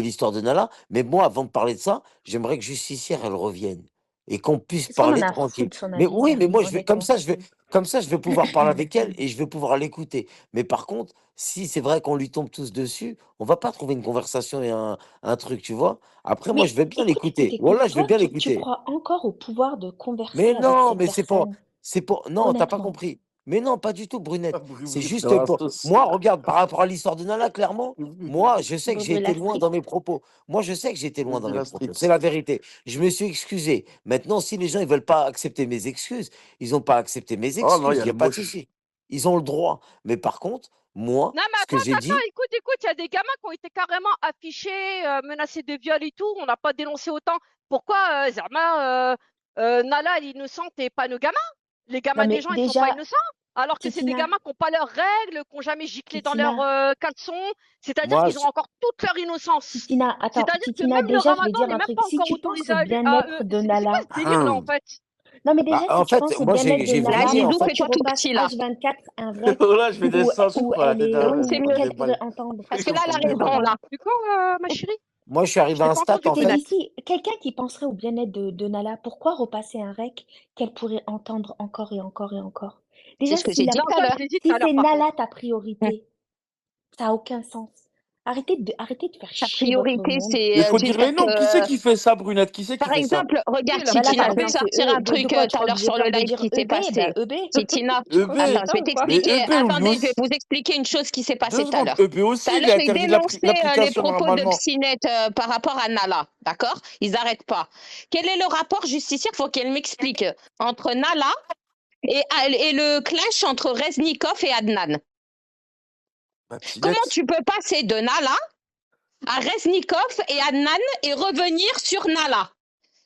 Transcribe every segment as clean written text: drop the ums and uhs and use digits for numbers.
l'histoire de Nala, mais moi, avant de parler de ça, j'aimerais que Justicière, elle revienne et qu'on puisse Qu'est-ce qu'on en parler a tranquille. foutre de son Mais avis, oui, mais moi, honnêtement? comme ça, je vais pouvoir parler avec elle et je vais pouvoir l'écouter. Mais par contre, si c'est vrai qu'on lui tombe tous dessus, on va pas trouver une conversation et un truc, tu vois. Après, moi, je Mais vais bien écoute, écoute, l'écouter. écoute, Voilà, je vais toi, bien tu l'écouter. crois encore au pouvoir de Mais converser avec non, cette mais personne, non, t'as pas honnêtement. compris. Mais non, pas du tout, Brunette. C'est Brûle juste dans la pour. sauce. Moi, regarde, par rapport à l'histoire de Nala, clairement, moi, je sais que j'ai Brûle la été loin street. dans mes propos. Moi, je sais que j'ai été loin dans Brûle mes la propos. street. C'est la vérité. Je me suis excusé. Maintenant, si les gens ils veulent pas accepter mes excuses, ils n'ont pas accepté mes Oh non, il excuses. y Il a n'y a le pas de moche. souci. Ils ont le droit. Mais par contre, moi, Non, mais ce que attends, j'ai attends, dit, écoute, écoute, il y a des gamins qui ont été carrément affichés, menacés de viol et tout. On n'a pas dénoncé autant. Pourquoi, Zerma, Nala, elle est innocente et pas nos gamins? Les Non, gamins des mais gens, ils sont pas déjà, innocents. Alors que c'est des Titina, gamins qui n'ont pas leurs règles, qui n'ont jamais giclé dans leur Titina, caleçon. C'est-à-dire moi, qu'ils ont encore toute leur innocence. Titina, attends, C'est-à-dire que Titina, même le déjà, je vais ramadan dire n'est un même truc. pas Si encore tu penses autorisé au à bien-être eux. de C'est quoi Nala, ce délire-là, en fait? non, mais bah, déjà, si en tu fait, penses au moi, bien-être de j'ai Nala, voulu Là, dire, en Zizou, fait, pourquoi tu fais-toi tout repasses petit, là. H24 un rec Oh là, je fais des sens où pour la elle tête est, Oui, c'est où mieux. des qu'elle pourrait balles. entendre? Parce que là, elle a Je raison, comprends là. pas. Du coup, ma chérie, moi, je suis arrivé je à t'ai un pas stade, entendu, en Et fait. Brunette. d'ici, quelqu'un qui penserait au bien-être de Nala, pourquoi repasser un rec qu'elle pourrait entendre encore et encore et encore? C'est Déjà, ce que j'ai dit Non, tout à ça, l'heure. je l'ai dit tout si à l'heure, c'est par Nala contre. ta priorité, ça n'a aucun sens. Arrêtez de faire Sa chier votre priorité, monde. Mais c'est faut dire jusqu'à les ce noms. Qui c'est que, qui fait ça, Brunette? Qui c'est qui par fait ça? exemple, regarde, Oui, la Bah là, Titina, par je vais princesse. exemple, c'est sortir eux. un De truc quoi tu tout à crois que l'heure j'ai sur le peur de live dire qui s'est EB? passé. Bah EB. Titina, Tu crois que j'ai EB. attends, je vais peur ou quoi? Mais t'expliquer. EB, lui Attendez, je vais aussi. vous expliquer une chose qui s'est passée 2 tout à secondes. l'heure. EB Tout aussi, à il l'heure, a ils interdit dénonçaient les l'application propos de normalement. Psynet par rapport à Nala, d'accord? Ils n'arrêtent pas. Quel est le rapport justicier? Il faut qu'elle m'explique. Entre Nala et le clash entre Reznikov et Adnan. Bah, Comment Pinette. tu peux passer de Nala à Reznikov et Adnan et revenir sur Nala?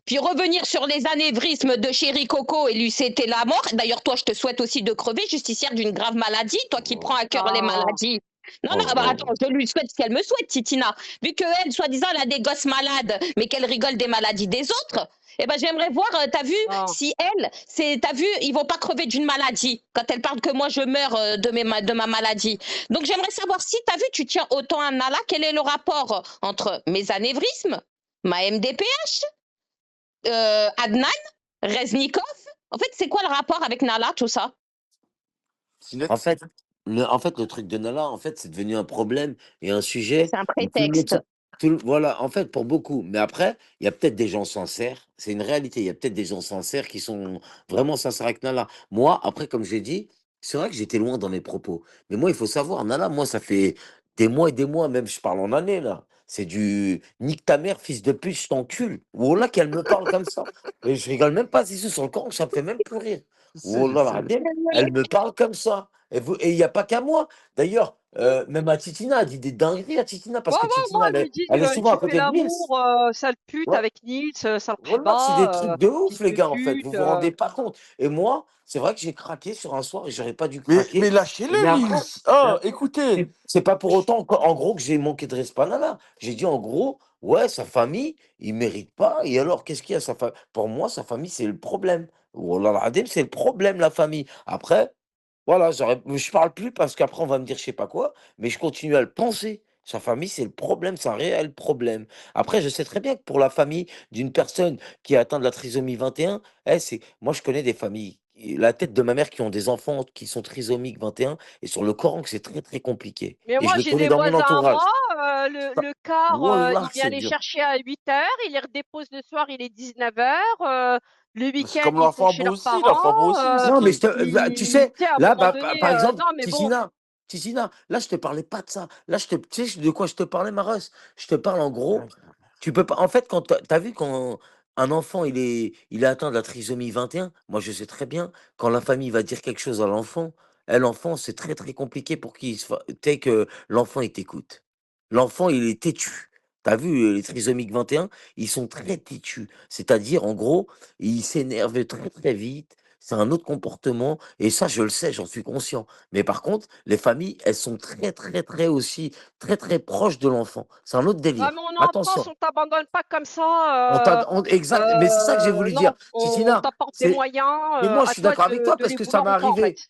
Puis revenir sur les anévrismes de Chéri Coco et lui c'était la mort. D'ailleurs, toi, je te souhaite aussi de crever, justicière d'une grave maladie. Toi qui prends à cœur les Ah. maladies. Non, non, Oh, bah oh. attends, je lui souhaite ce qu'elle me souhaite, Titina. Vu qu'elle, soi-disant, elle a des gosses malades, mais qu'elle rigole des maladies des autres, eh ben j'aimerais voir, t'as vu, Ah. si elle, t'as vu, ils vont pas crever d'une maladie. Quand elle parle que moi, je meurs de ma maladie. Donc j'aimerais savoir si, t'as vu, tu tiens autant à Nala, quel est le rapport entre mes anévrismes, ma MDPH, Adnan, Reznikov. En fait, c'est quoi le rapport avec Nala, tout ça? En Pinette. fait, le truc de Nala, en fait, c'est devenu un problème et un sujet C'est un où tout le monde prétexte. voilà, en fait, pour beaucoup. Mais après, il y a peut-être des gens sincères. C'est une réalité. Il y a peut-être des gens sincères qui sont vraiment sincères avec Nala. Moi, après, comme j'ai dit, c'est vrai que j'étais loin dans mes propos. Mais moi, il faut savoir, Nala, moi, ça fait des mois et des mois, même je parle en années, là. C'est du nique ta mère, fils de pute, je t'encule. Voilà qu'elle me parle comme ça. Et je rigole même pas, si c'est sur le Coran, ça me fait même plus rire. Je Wallah sais. al-Azim, elle me parle comme ça. Et il n'y a pas qu'à moi. D'ailleurs, même à Titina, elle dit des dingueries à Titina, parce Ouais, que ouais, moi, Titina, elle me dit, elle est souvent tu à fais côté de Nils. l'amour, sale pute, Ouais. avec Nils, sale Voilà, c'est des prébat, trucs de ouf, fils les de gars, en fait. Vous pute. vous rendez pas compte. Et moi, c'est vrai que j'ai craqué sur un soir et j'aurais pas dû Mais craquer. Mais lâchez-le, après, Nils. Oh, après, écoutez. c'est pas pour autant, en gros, que j'ai manqué de respect à Nana. J'ai dit, en gros, ouais, sa famille, il mérite pas. Et alors, qu'est-ce qu'il y a, sa famille? Pour moi, sa famille, c'est le problème. Wallah al-Azim, c'est le problème, la famille. Après, voilà, je parle plus parce qu'après on va me dire je sais pas quoi, mais je continue à le penser. Sa famille, c'est le problème, c'est un réel problème. Après, je sais très bien que pour la famille d'une personne qui est atteinte de la trisomie 21, moi je connais des familles, la tête de ma mère qui ont des enfants qui sont trisomiques 21, et sur le Coran que c'est très très compliqué. Mais Et moi, je le j'ai connais des dans mon voisins à entourage. moi, Ça- le car, Wallah, il vient c'est les dur. chercher à 8 heures, il les redépose le soir, il est 19 heures. Le C'est week-end, comme ils sont l'enfant chez beau leurs aussi. L'enfant beau parents. aussi, il Non, mais skie. tu sais, Tu sais, à un là, moment donné, par exemple, non, mais bon. Titina, là, je te parlais pas de ça. Là, tu sais de quoi je te parlais, Maros? Je te parle en gros, tu peux pas. En fait, quand t'as vu quand un enfant il est atteint de la trisomie 21, moi je sais très bien, quand la famille va dire quelque chose à l'enfant, l'enfant, c'est très très compliqué pour que l'enfant il t'écoute. L'enfant, il est têtu. T'as vu, les trisomiques 21, ils sont très têtus. C'est-à-dire, en gros, ils s'énervent très très vite. C'est un autre comportement. Et ça, je le sais, j'en suis conscient. Mais par contre, les familles, elles sont très très très aussi, très très proches de l'enfant. C'est un autre Ouais, délire. mais on est en France, Attention. on t'abandonne pas comme ça. Exact, mais c'est ça que j'ai voulu dire. Non, on Titina, t'apporte des c'est. moyens, Mais moi, je à suis toi d'accord avec toi de parce les que ça vouloir m'est ou pas, en arrivé. fait.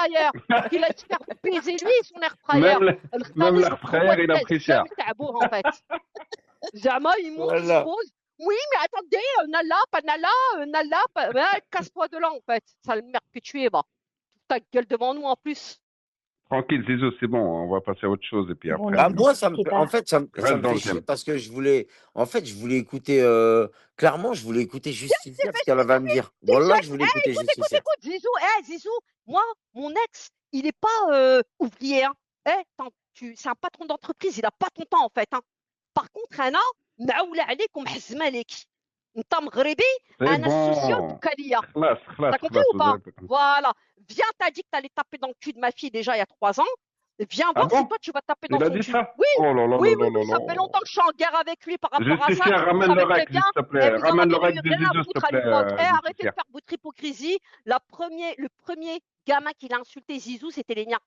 fryer. Qu'il aille se faire baiser lui et son air fryer. Même l'air fryer, il a pris cher. En fait. Zama, il monte, il se Voilà. pose. Oui, mais attendez, Nala, pas Nala, Nala, pas... Ouais, casse-toi de là, en fait. Ça le merde que tu es, bah. Ta gueule devant nous, en plus. Tranquille, Zizou, c'est bon, on va passer à autre chose et puis Bon, après. Bah, non, moi, ça me, c'est en pas. fait, ça me Reste dans fait le chier thème. parce que je voulais écouter, clairement, je voulais écouter Justicia, ce qu'elle avait à me dire. Voilà que je voulais écouter Justicia. Écoute, Zizou, Zizou, moi, mon ex, il est pas ouvrier, hein. C'est un patron d'entreprise, il a pas ton temps, en fait, hein. Par contre, Anna, Naoula alaykoum hazma leki. انت مغربي C'est انا السوسيال bon. بكاليه. خلاص T'as compris ou vous pas? avez compris. Voilà. Viens, t'as dit que t'allais taper dans le cul de ma fille déjà il y a 3 ans. Viens Ah voir si bon? toi tu vas taper dans Il a son dit cul. ça? Oui, Oh là là oui, là oui, là oui, là ça fait là. longtemps que je suis en guerre avec lui par rapport à ça. Justifier, Vous ramène le savez très règle, bien. s'il te Et plaît. vous en Ramène le avez règle des rien à Zizou, s'il te foutre à plaît, l'époque. Arrêtez de Justifier. faire votre hypocrisie. Le premier gamin qu'il a insulté Zizou, c'était les miens.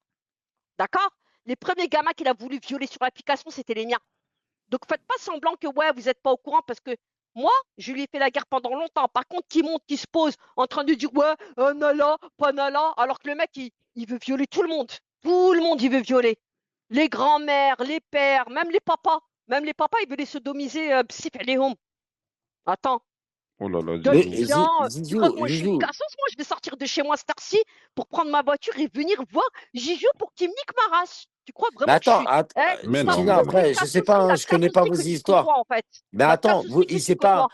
D'accord? Les premiers gamins qu'il a voulu violer sur l'application, c'était les miens. Donc faites pas semblant que ouais, vous n'êtes pas au courant parce que moi, je lui ai fait la guerre pendant longtemps. Par contre, qui monte, qui se pose en train de dire ouais, Nala, pas Nala, alors que le mec, il veut violer tout le monde. Tout le monde, il veut violer. Les grands-mères, les pères, même les papas. Même les papas, ils veulent les sodomiser. Psif, les homes. Attends. Oh là là, Mais Zizou. Viens, tu crois que Zizou, moi je suis une Zizou. cassos, moi je vais sortir de chez moi cette heure-ci pour prendre ma voiture et venir voir Gigio pour qu'il me nique ma race. Tu crois Mais vraiment que je attends, suis. Eh, Mais t'as non, Titina, mais encore non. plus de après, je sais pas, cassos, hein, la je connais pas casosserie vos que tu que histoires. toi en fait. Mais La attends, casosserie que il tu s'est que toi.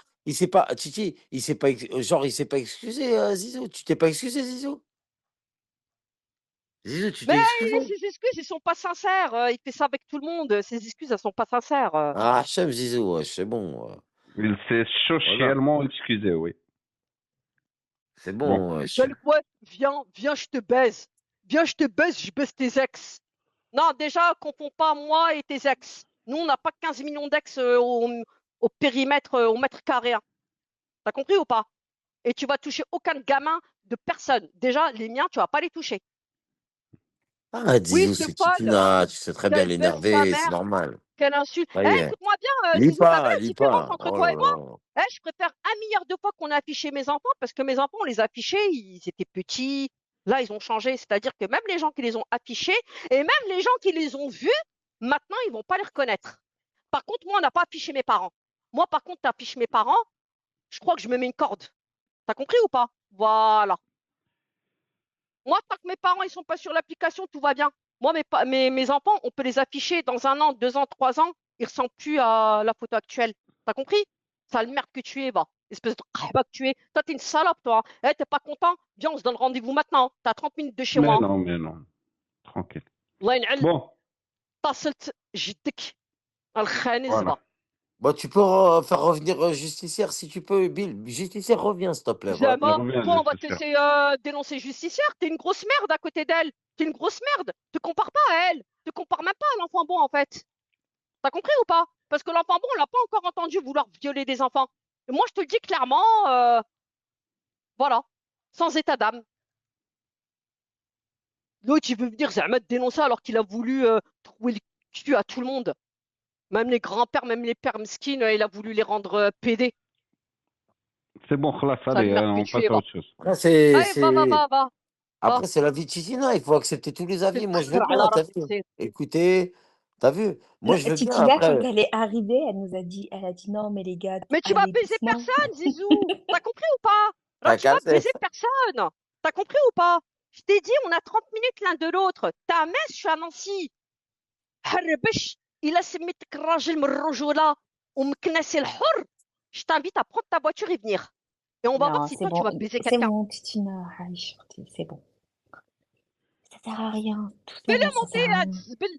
pas, Titi, il s'est pas, genre, il s'est pas excusé, Zizou. Tu t'es pas excusé, Zizou? Zizou, tu Mais t'es excusé? ses excuses, ils sont pas sincères. Il fait ça avec tout le monde. Ses excuses, elles sont pas sincères. Ah, Hachem, Zizou, ouais, c'est bon. Il s'est Voilà, socialement excusé, oui. c'est Bon. bon. Ouais, viens, je te baise. Viens, je te baise, je baise tes ex. Non, déjà, confonds pas moi et tes ex. Nous, on n'a pas 15 millions d'ex au périmètre, au mètre carré. Hein. T'as compris ou pas? Et tu vas toucher aucun gamin de personne. Déjà, les miens, tu vas pas les toucher. Ah, Oui, Zizou, ce c'est folle, Titina, tu sais très bien qu'elle baise sa l'énerver, c'est mère, normal. quelle insulte. Ça Eh, y est. écoute-moi bien, Lis Zizou, t'as vu pas, la lis différence pas. entre Oh toi là et moi? là. Je préfère 1 milliard de fois qu'on a affiché mes enfants parce que mes enfants, on les a affichés, ils étaient petits. Là, ils ont changé. C'est-à-dire que même les gens qui les ont affichés et même les gens qui les ont vus, maintenant, ils vont pas les reconnaître. Par contre, moi, on n'a pas affiché mes parents. Moi, par contre, tu affiches mes parents, je crois que je me mets une corde. T'as compris ou pas? Voilà. Moi, tant que mes parents ils sont pas sur l'application, tout va bien. Moi, mes enfants, on peut les afficher dans 1 an, 2 ans, 3 ans, ils ressemblent plus à la photo actuelle. T'as compris? Sale merde que tu es, va. Espèce de craba que tu es. Toi, t'es une salope, toi. Eh, t'es pas content? Viens, on se donne rendez-vous maintenant. T'as 30 minutes de chez moi. Mais non, mais non. Tranquille. الله ينعل Bon, اتصلت جدك الخانز voilà. va. Bon, tu peux faire revenir Justicière si tu peux, Bill. Justicière, reviens, s'il te plaît. Il Jamais. revient, Toi, on va te Justicia. laisser dénoncer justicière. T'es une grosse merde à côté d'elle. T'es une grosse merde. Te compare pas à elle. Te compare même pas à l'enfant bon, en fait. T'as compris ou pas? Parce que l'enfant bon, on l'a pas encore entendu vouloir violer des enfants. Et moi, je te le dis clairement, voilà, sans état d'âme. L'autre, il veut venir Zahmet dénoncer alors qu'il a voulu trouver le cul à tout le monde. Même les grands-pères, même les pères mskines, il a voulu les rendre pédés. C'est bon, خلاص, Sale allez, merde que on tu passe es, à va. autre chose. Après, c'est, Allez, va. Va. Après, c'est la vie de Titina. Il faut accepter tous les avis. Moi, je veux على bien, t'as راسي vu. تصير. Écoutez, t'as vu. Moi, je veux bien. Titina, quand Après, elle est arrivée, elle a dit non, mais les gars, Mais tu vas allez baiser doucement. personne, Zizou. T'as compris ou pas? t'as Là, tu vas cassé. baiser personne. T'as compris ou pas? Je t'ai dit, on a 30 minutes l'un de l'autre. T'es à Metz, je suis à Nancy. حربش إلا سميتك الراجل من الرجولة ومكناسي الحر. Je t'invite à prendre ta voiture et venir. Et on va voir Non, si c'est toi, tu bon, vas baiser c'est quelqu'un. bon, Titina, Aïe, c'est bon. Ça sert à rien, tout Fais-le ça, ça monter sert à à rien. Zbel.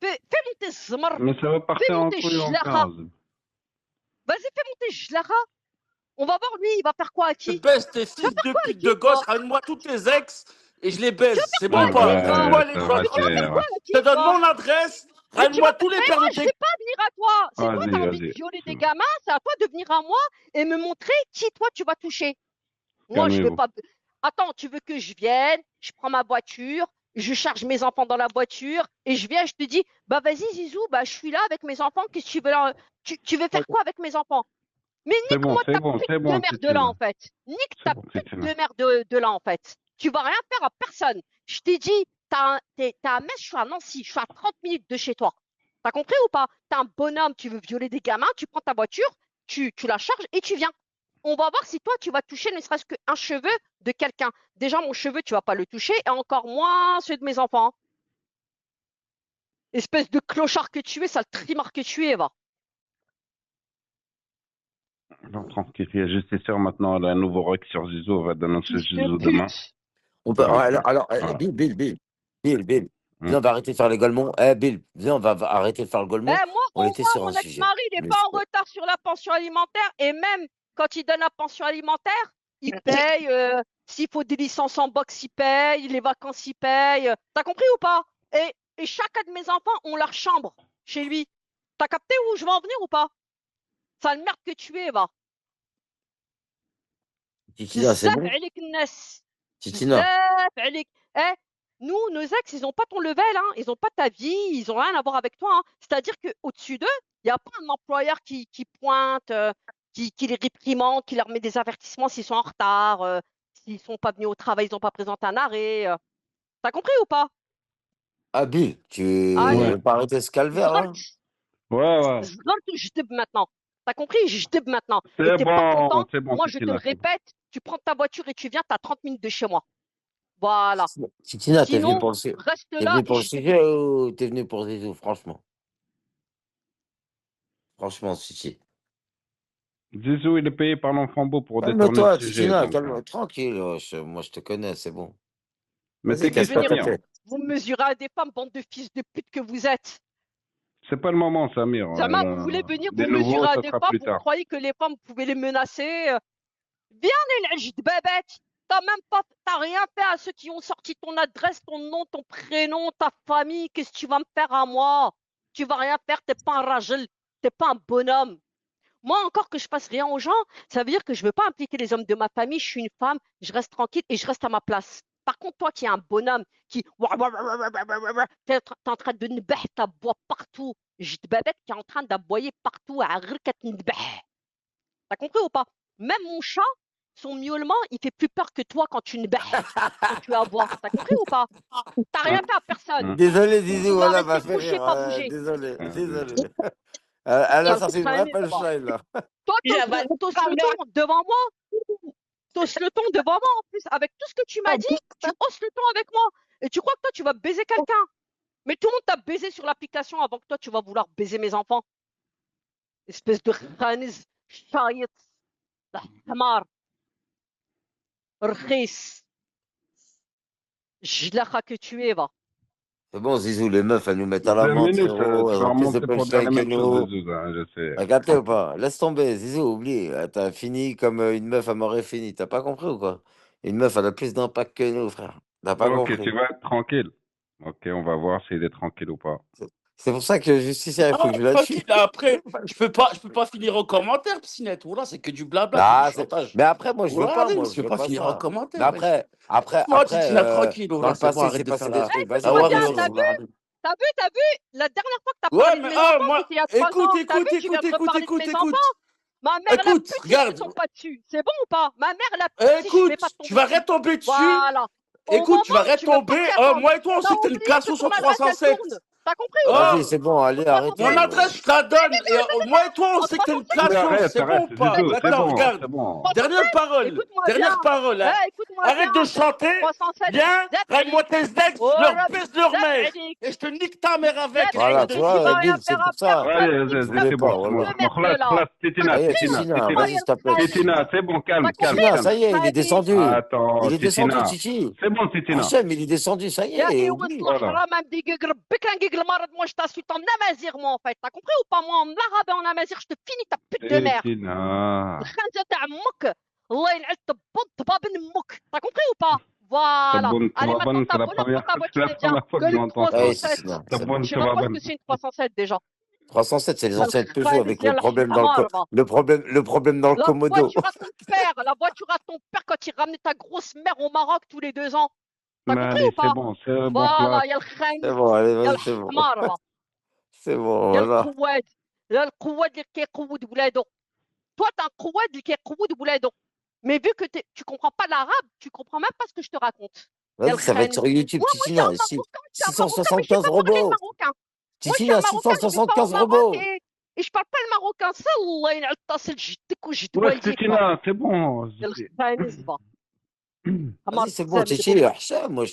Fais monter الزمر. Mais ça va Fais partir en monter couille en Jlaha. 15. Vas-y, fais monter Jlaha. On va voir lui, il va faire quoi à Je qui? baisse tes Tu vas fils faire de quoi à pute qui, de gosse, toi? ramène-moi toutes tes ex et je les Tu vas baise. faire C'est quoi bon à ou Ah pas? qui, toi? Donne-moi ouais, les ça donne- va, Tu vas faire c'est... quoi Ouais. à qui, Je te donne toi? mon adresse, Mais tu ramène-moi vas... tous les Mais pères moi, de je tes. vais pas venir à toi. C'est toi, Vas-y, t'as envie de vas-y. violer des gamins, c'est à toi de venir à moi et me montrer qui, toi, tu vas toucher. Moi, je vais Calmez-vous. pas... Attends, tu veux que je vienne, je prends ma voiture, je charge mes enfants dans la voiture et je viens, je te dis, bah vas-y, Zizou, bah je suis là avec mes enfants, qu'est-ce que tu veux là? Tu veux faire quoi avec mes enfants? Mais C'est bon, nique-moi c'est ta bon, pute c'est de bon, merde de là, Titina. en fait. Nique C'est ta bon, pute de Titina. merde de là, en fait. Tu vas rien faire à personne. Je t'ai dit, t'es à Metz, je suis à Nancy, je suis à 30 minutes de chez toi. T'as compris ou pas? T'es un bonhomme, tu veux violer des gamins, tu prends ta voiture, tu la charges et tu viens. On va voir si toi, tu vas toucher ne serait-ce qu'un cheveu de quelqu'un. Déjà, mon cheveu, tu vas pas le toucher, et encore moins ceux de mes enfants. Espèce de clochard que tu es, sale trimard que tu es, va. Non, tranquille, il y a Justicière maintenant, elle a un nouveau rec sur Zizou, on va dénoncer Fils de Zizou demain. pute. On peut, Voilà. alors, Voilà. Bill, viens, Hum. on va arrêter de faire les golemons. Bill, viens, on va arrêter de faire le golemon. Moi, On au était moins, sur mon un sujet. ex-mari, il n'est Mais pas en c'est- retard sur la pension alimentaire et même quand il donne la pension alimentaire, il paye. S'il faut des licences en boxe, il paye. Les vacances, il paye. T'as compris ou pas? Et chacun de mes enfants ont leur chambre chez lui. T'as capté où je veux en venir ou pas? Sale merde que tu es, va. Titina, c'est بزاف bon? عليك الناس. Titina. بزاف عليك. Eh, nous, nos ex, ils n'ont pas ton level, hein. Ils n'ont pas ta vie, ils n'ont rien à voir avec toi, hein. C'est-à-dire qu'au-dessus d'eux, il n'y a pas un employeur qui pointe, qui les réprimande, qui leur met des avertissements s'ils sont en retard, s'ils ne sont pas venus au travail, ils n'ont pas présenté un arrêt. T'as compris ou pas? Ah, Bill, tu Allez, veux pas arrêter ce calvaire, là? Ouais. zlalt ou jdeb maintenant. T'as compris? Jdeb maintenant. Et C'est t'es pas bon, content? c'est bon, Moi, je te le Titina. c'est bon. répète, tu prends ta voiture et tu viens, t'as 30 minutes de chez moi. Voilà. Titina, t'es venu Sinon, pour reste t'es là venu et pour le je sujet ou t'es venu pour Zizou, franchement? Franchement, Titi. Zizou, il est payé par l'enfant-beau pour détourner le Calme-toi, sujet. Titina, Donc, calme, tranquille. Moi, je te connais, c'est bon. mais Vas-y, t'es qui, casse pas ta venir, Samir? tête. vous mesurez à des femmes, bande de fils de pute que vous êtes. C'est pas le moment, Samir. Zama, vous voulez venir Des vous nouveaux, mesurer à ça des sera femmes, plus vous tard. croyez que les femmes, vous pouvez les menacer. Viens, les de babette. T'as rien fait à ceux qui ont sorti ton adresse, ton nom, ton prénom, ta famille. Qu'est-ce que tu vas me faire à moi? Tu vas rien faire, t'es pas un ragel, t'es pas un bonhomme. Moi, encore que je fasse rien aux gens, ça veut dire que je veux pas impliquer les hommes de ma famille. Je suis une femme, je reste tranquille et je reste à ma place. Par contre, toi qui es un bonhomme, qui t'es en train de nbeh, t'aboies partout. J'ai de babette qui est en train d'aboyer partout à rkat nbeh. T'as compris ou pas? Même mon chat, son miaulement, il fait plus peur que toi quand tu nbeh, quand tu aboies. T'as compris ou pas? T'as rien fait à personne. Désolé, Zizou, Tu dois voilà, m'a rester fait couché, rire. pas bouger. Désolé, Ah, désolé. Elle a Sale sorti une vraie traînée, ça va. punchline, là. Toi, J'avale t'oses pas le bien. ton devant moi. T'oses le ton devant moi en plus. Avec tout ce que tu m'as dit, tu hausses le ton avec moi. Et tu crois que toi, tu vas baiser quelqu'un. Mais tout le monde t'a baisé sur l'application avant que toi, tu vas vouloir baiser mes enfants. Espèce de khaniz, chayet, hamar, rkhis, jlacha que tu es, va. C'est bon, Zizou, les meufs, elles nous mettent à 2 l'amende, minutes, frérot. tu Elles vas ont plus de remonter pour dire les punchline que mêmes choses, nous. Zizou, hein, je sais. T'as capté ou pas? Laisse tomber, Zizou, oublie. T'as fini comme une meuf, elle m'aurait fini. T'as pas compris ou quoi? Une meuf, elle a plus d'impact que nous, frère. T'as pas Ok, compris. tu vas être tranquille. Ok, on va voir s'il est tranquille ou pas. C'est pour ça que Justicière, il faut Ah, que je la tue. tranquille, après, je peux pas finir en commentaire, Piscinette. Voilà, c'est que du blabla, que du Ah, chantage. mais après, moi, je veux Voilà, pas, allez, moi, je je peux veux pas pas finir en ça. Mais commentaire, wesh. Moi, après, Titina, tranquille, dans voilà, le c'est bon, passé, il s'est arrête de passé faire des la. trucs. Vas-y, Ah Écoute ouais, bien, continue, non, t'as Zizou. vu? T'as vu? La dernière fois que t'as Ouais, parlé de mais mes enfants, moi, c'était il y a 3 ans. T'as vu? Tu viens de reparler de mes enfants? Ma mère la Écoute, pute, ils ne regarde. sont pas dessus. C'est bon ou pas? Ma mère la pute, si je vais Écoute, pas tu tomber vas dessus. retomber dessus. Voilà. Au Écoute, tu vas moment où tu veux retomber. pas t'y attendre. Moi et toi, on T'as sait que t'es une oublié que classeau ton sur adresse, elle 307. tourne. T'as compris ou pas? Vas-y, c'est bon, allez, arrêtez. Mon adresse, je te la donne. Et moi et toi, on sait que t'es une Mais classeau. arrête, C'est bon ou pas? Zizou, c'est D'accord, bon, regarde. c'est bon. Dernière parole. Écoute-moi bien. Dernière parole. Hein. Écoute-moi bien. Arrête de chanter. 307. Viens, Zap règle-moi عليك. tes ex, Oh je leur là, baisse leur zap mère. عليك. Et je te nique ta mère avec. Zap Et je Voilà, te tu عليك. Tu donne vois, vas rien Bill, c'est faire à pour ça. personne. Allez, Nique Je ta voulais c'est pas, bon, petite c'est voilà. bon. merde là. Titina, Ça y est, Titina, Titina, Titina. vas-y, s'il te plaît, Titina, c'est bon, calme, T'as calme, compris? Titina, calme. ça y est, il est descendu. Attends, Il est descendu, Titina. Titi. C'est bon, Titina. Hachem, il est descendu, ça y يا est, ايوه oublie. طلع Voilà. حرام مديق ربك نقيق المرض moi je t'insulte en amazir moi en fait t'as compris ou pas moi en arabe et en amazir je te finis ta pute de mère Titina. الخنزه تاع امك الله يلعن تبط بابن امك t'as compris ou pas voilà Taboun allez maintenant Tababan, c'est la t'abonnes pour ta voiture et viens première fois que je gueule l'entends ça. Ça y est, 307 Titina, c'est bon. Taboun je sais même pas ce Tababan. que c'est une 307 déjà 307, c'est les يا anciennes Peugeot الخايس avec يا le problème dans الحمار va. le problème dans le La commodo. voiture à ton père, la voiture à ton père quand il ramenait ta grosse mère au Maroc tous les 2 ans. T'as Mais compris allez, ou pas? c'est bon, Voilà, classe. il y a le C'est khanis, bon, allez, il y a vas-y, c'est bon. الحمار va. C'est bon, يا voilà. القواد يا القواد اللي كيقود ولادو. Toi, t'es un قواد اللي كيقود ولادو. Mais vu que tu comprends pas l'arabe, tu comprends même pas ce que je te raconte. يا Vas-y, ça va être sur الخانز. YouTube, Moi, je suis un Titina. Marocain, je suis un Marocain, mais je sais 675 pas parler le robots. marocain. Moi, je suis Titina, un Marocain, je vis pas au 675 Maroc robots. et je parle pas le marocain. Ça, Allah ينعل تصل جدك وجد Ouais, والديك. Titina, c'est bon. يا الخانز va. Vas-y, c'est bon, Titi, Hacham, moi,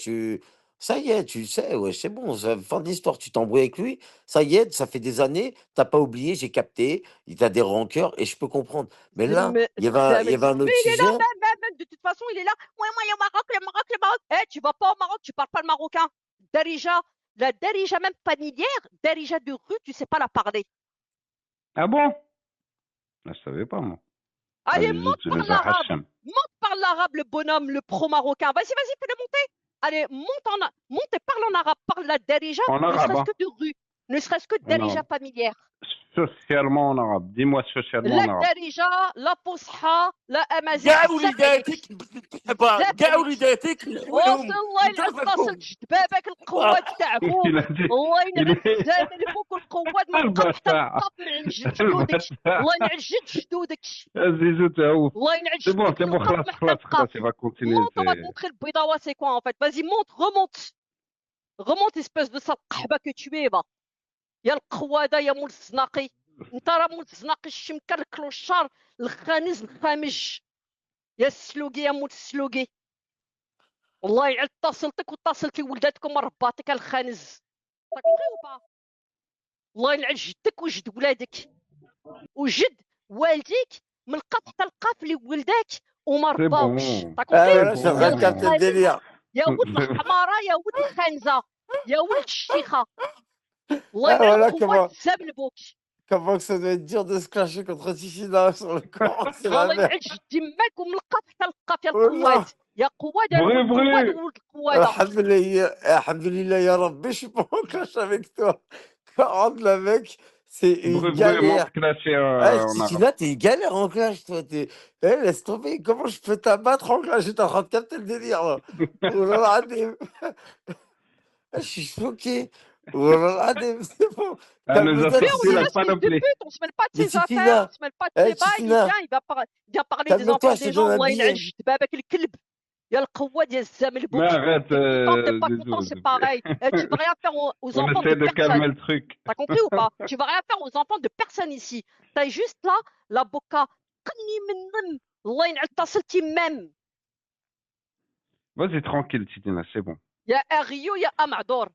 ça y est, tu sais, ouais, c'est bon, fin de l'histoire, tu t'embrouilles avec lui, ça y est, ça fait des années, t'as pas oublié, j'ai capté, il t'a des rancœurs, et je peux comprendre. Mais là, il y avait un autre il est là, sujet. même, de toute façon, il est là. Ouais, moi, le Maroc, le Maroc, le Maroc. Eh, tu vas pas au Maroc, tu parles pas le marocain. Darija, la Darija même familière, Darija de rue, tu sais pas la parler. Ah bon? Ah, je savais pas, moi. Allez, Allez, monte tu par les as l'arabe. hacham. Monte par l'arabe, le bonhomme, le pro-marocain. Vas-y, fais-le monter. Allez, monte et parle en arabe. Parle la darija, En ne arabe, serait-ce hein. que de rue. Ne serait-ce que de En darija arabe. familière. Socialement en arabe. Dis-moi socialement en لا arabe. الدارجة لا فصحى لا أمازيغ كاع بزاف عليك وليداتك بتحبها بزاف كاع عليك وليداتك وصل نحولهم الله ينعل تصل شد بابك القواد تاعكم Il a dit, الله il ينعل est الزامل فوق القواد ما تبقى حتى البتاع. القف من عند جدودك الله ينعل جدودك Zizou, t'es ouf. الله ينعل C'est bon, جدك c'est من bon, القف ما حتى خلاص, القف il va continuer. monte on va te montrer le bédawa c'est quoi en fait vas-y monte remonte espèce de sale قحبة que tu es va يا القوادة يا مول الزناقي انت راه مول الزناقي الشمكة الكلوشار الخانز الخامج يا السلوقي يا مول السلوقي والله يعد اتصلتك واتصلت لولداتكم رباطك الخانز تاكوغي ou pas الله يلعن جدك وجد ولادك وجد والديك من القاف حتى القاف اللي ولداك وما C'est رباوكش bon. Ah تاكوغي voilà, C'est ça va يا bon. capter le الخانز délire. يا ولد الحمارة يا ولد الخانزة يا ولد الشيخة الله Ah يلعن voilà قوات زابلبوك comment que ça doit être dur de se clasher contre Tichina sur le Coran, c'est la الله merde. يلعن جدي ماك ومن القاف حتى القاف يا والله. القواد يا قواد يا Vrai, ولد القواد vrai. وولد القوادة Alhamdulillah, ya Rabbi, je suis pas en clash avec toi. 40 la mec, c'est une Vrai, galère. montre clasher Ah, en arabe. Tichina, t'es une galère en clash, toi. Laisse tomber. Comment je peux t'abattre en clash? J'étais en train de capter le délire, là. Oh là là, Adem. Ah, je suis choqué. Oh là là, Adem, c'est bon. Elle nous a Calme-toi, Mais on est sorti la là, Tichina. espèce de panoplie. pute, on se mêle pas de Mais ses affaires, Tichina, on se mêle pas de ses bails, il Tichina, vient, il vient parler des calme-toi, enfants je te des gens, donne un الله يلعن billet. جد بابك الكلب يا القواد يا الزام Mais البوك arrête, t'es content, t'es pas Zizou. content, c'est pareil. Tu vas rien faire aux On enfants de essaie de calmer personne. le truc. T'as compris ou pas? Tu vas rien faire aux enfants de personne ici. T'as juste là la boca قني من الله ينعل تصلتي même. Vas-y, tranquille, Titina, c'est bon. يا أغيو يا أمعدور.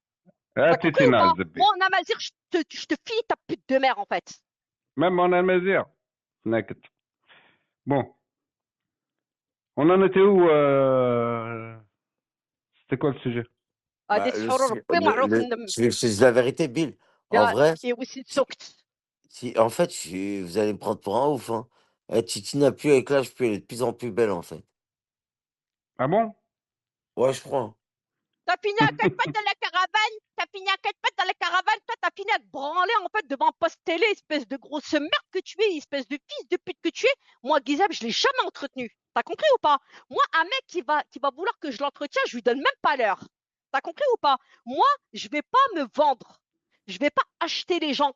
Ah, T'as compris ou Titina, pas? Zebbi. Moi en amazigh, je te file ta pute de mère en fait. Même en Amazir. N'inquiète. Bon. On en était où C'était quoi le sujet? هذه تحور ربي معروف النم. Je vais te dire la vérité, Bill. En يا vrai, يوسي سكت. en fait, vous allez me prendre pour un ouf. Hein. Titina, plus avec l'âge, plus elle est de plus en plus belle, en fait. Ah bon? Ouais, je crois. T'as fini à quatre pattes dans la caravane, toi t'as fini à te branler en fait devant un poste télé, espèce de grosse merde que tu es, espèce de fils de pute que tu es. Moi, Guizab, je l'ai jamais entretenu. T'as compris ou pas? Moi, un mec qui va vouloir que je l'entretienne, je lui donne même pas l'heure. T'as compris ou pas? Moi, je vais pas me vendre. Je vais pas acheter les gens.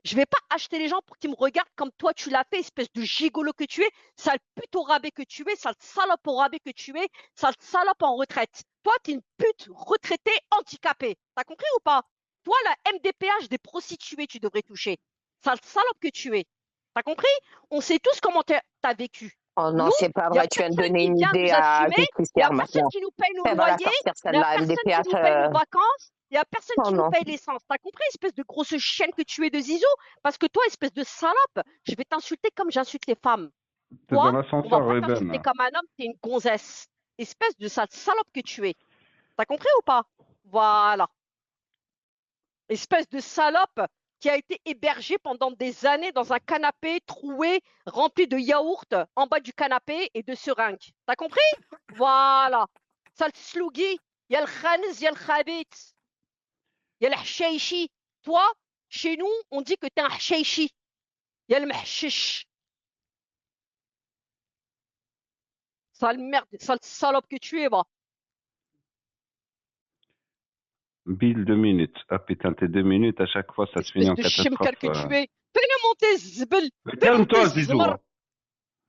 Je vais pas acheter les gens pour qu'ils me regardent comme toi tu l'as fait, espèce de gigolo que tu es, sale pute au rabais que tu es, sale salope au rabais que tu es, sale salope en retraite. Toi, t'es une pute retraitée handicapée. T'as compris ou pas? Toi, la MDPH des prostituées, tu devrais toucher. Sale salope que tu es. T'as compris? On sait tous comment t'as vécu. Oh non, Nous, c'est pas il y a vrai, tu viens de personne donner qui une vient idée nous à assumer, il y a Christian personne maintenant. qui nous paye nos Elle va la loyers, sortir il y a celle-là, personne qui MDPH. nous paye nos vacances, il y a personne Oh qui nous non. paye l'essence. T'as compris, espèce de grosse chienne que tu es de Zizou? Parce que toi, espèce de salope, je vais t'insulter comme j'insulte les femmes. T'es dans Toi, on va l'ascenseur, pas Ruben. t'insulter comme un homme, t'es une gonzesse. Espèce de sale salope que tu es. T'as compris ou pas? Voilà. Espèce de salope qui a été hébergée pendant des années dans un canapé troué, rempli de yaourt en bas du canapé et de seringues. T'as compris? Voilà. Sale slougi, y'a le khanz, y'a le khabit, y'a le hacheichi. Toi, chez nous, on dit que t'es un hacheichi. Y'a le mahchiche. Sale merde, sale salope que tu es, va. Bill, 2 minutes. Ah putain, tes 2 minutes, à chaque fois, ça se finit Espèce en de chimkar catastrophe. que tu es. Fais-le monter, zbel. Calme-toi, monter, Zizou. zmar.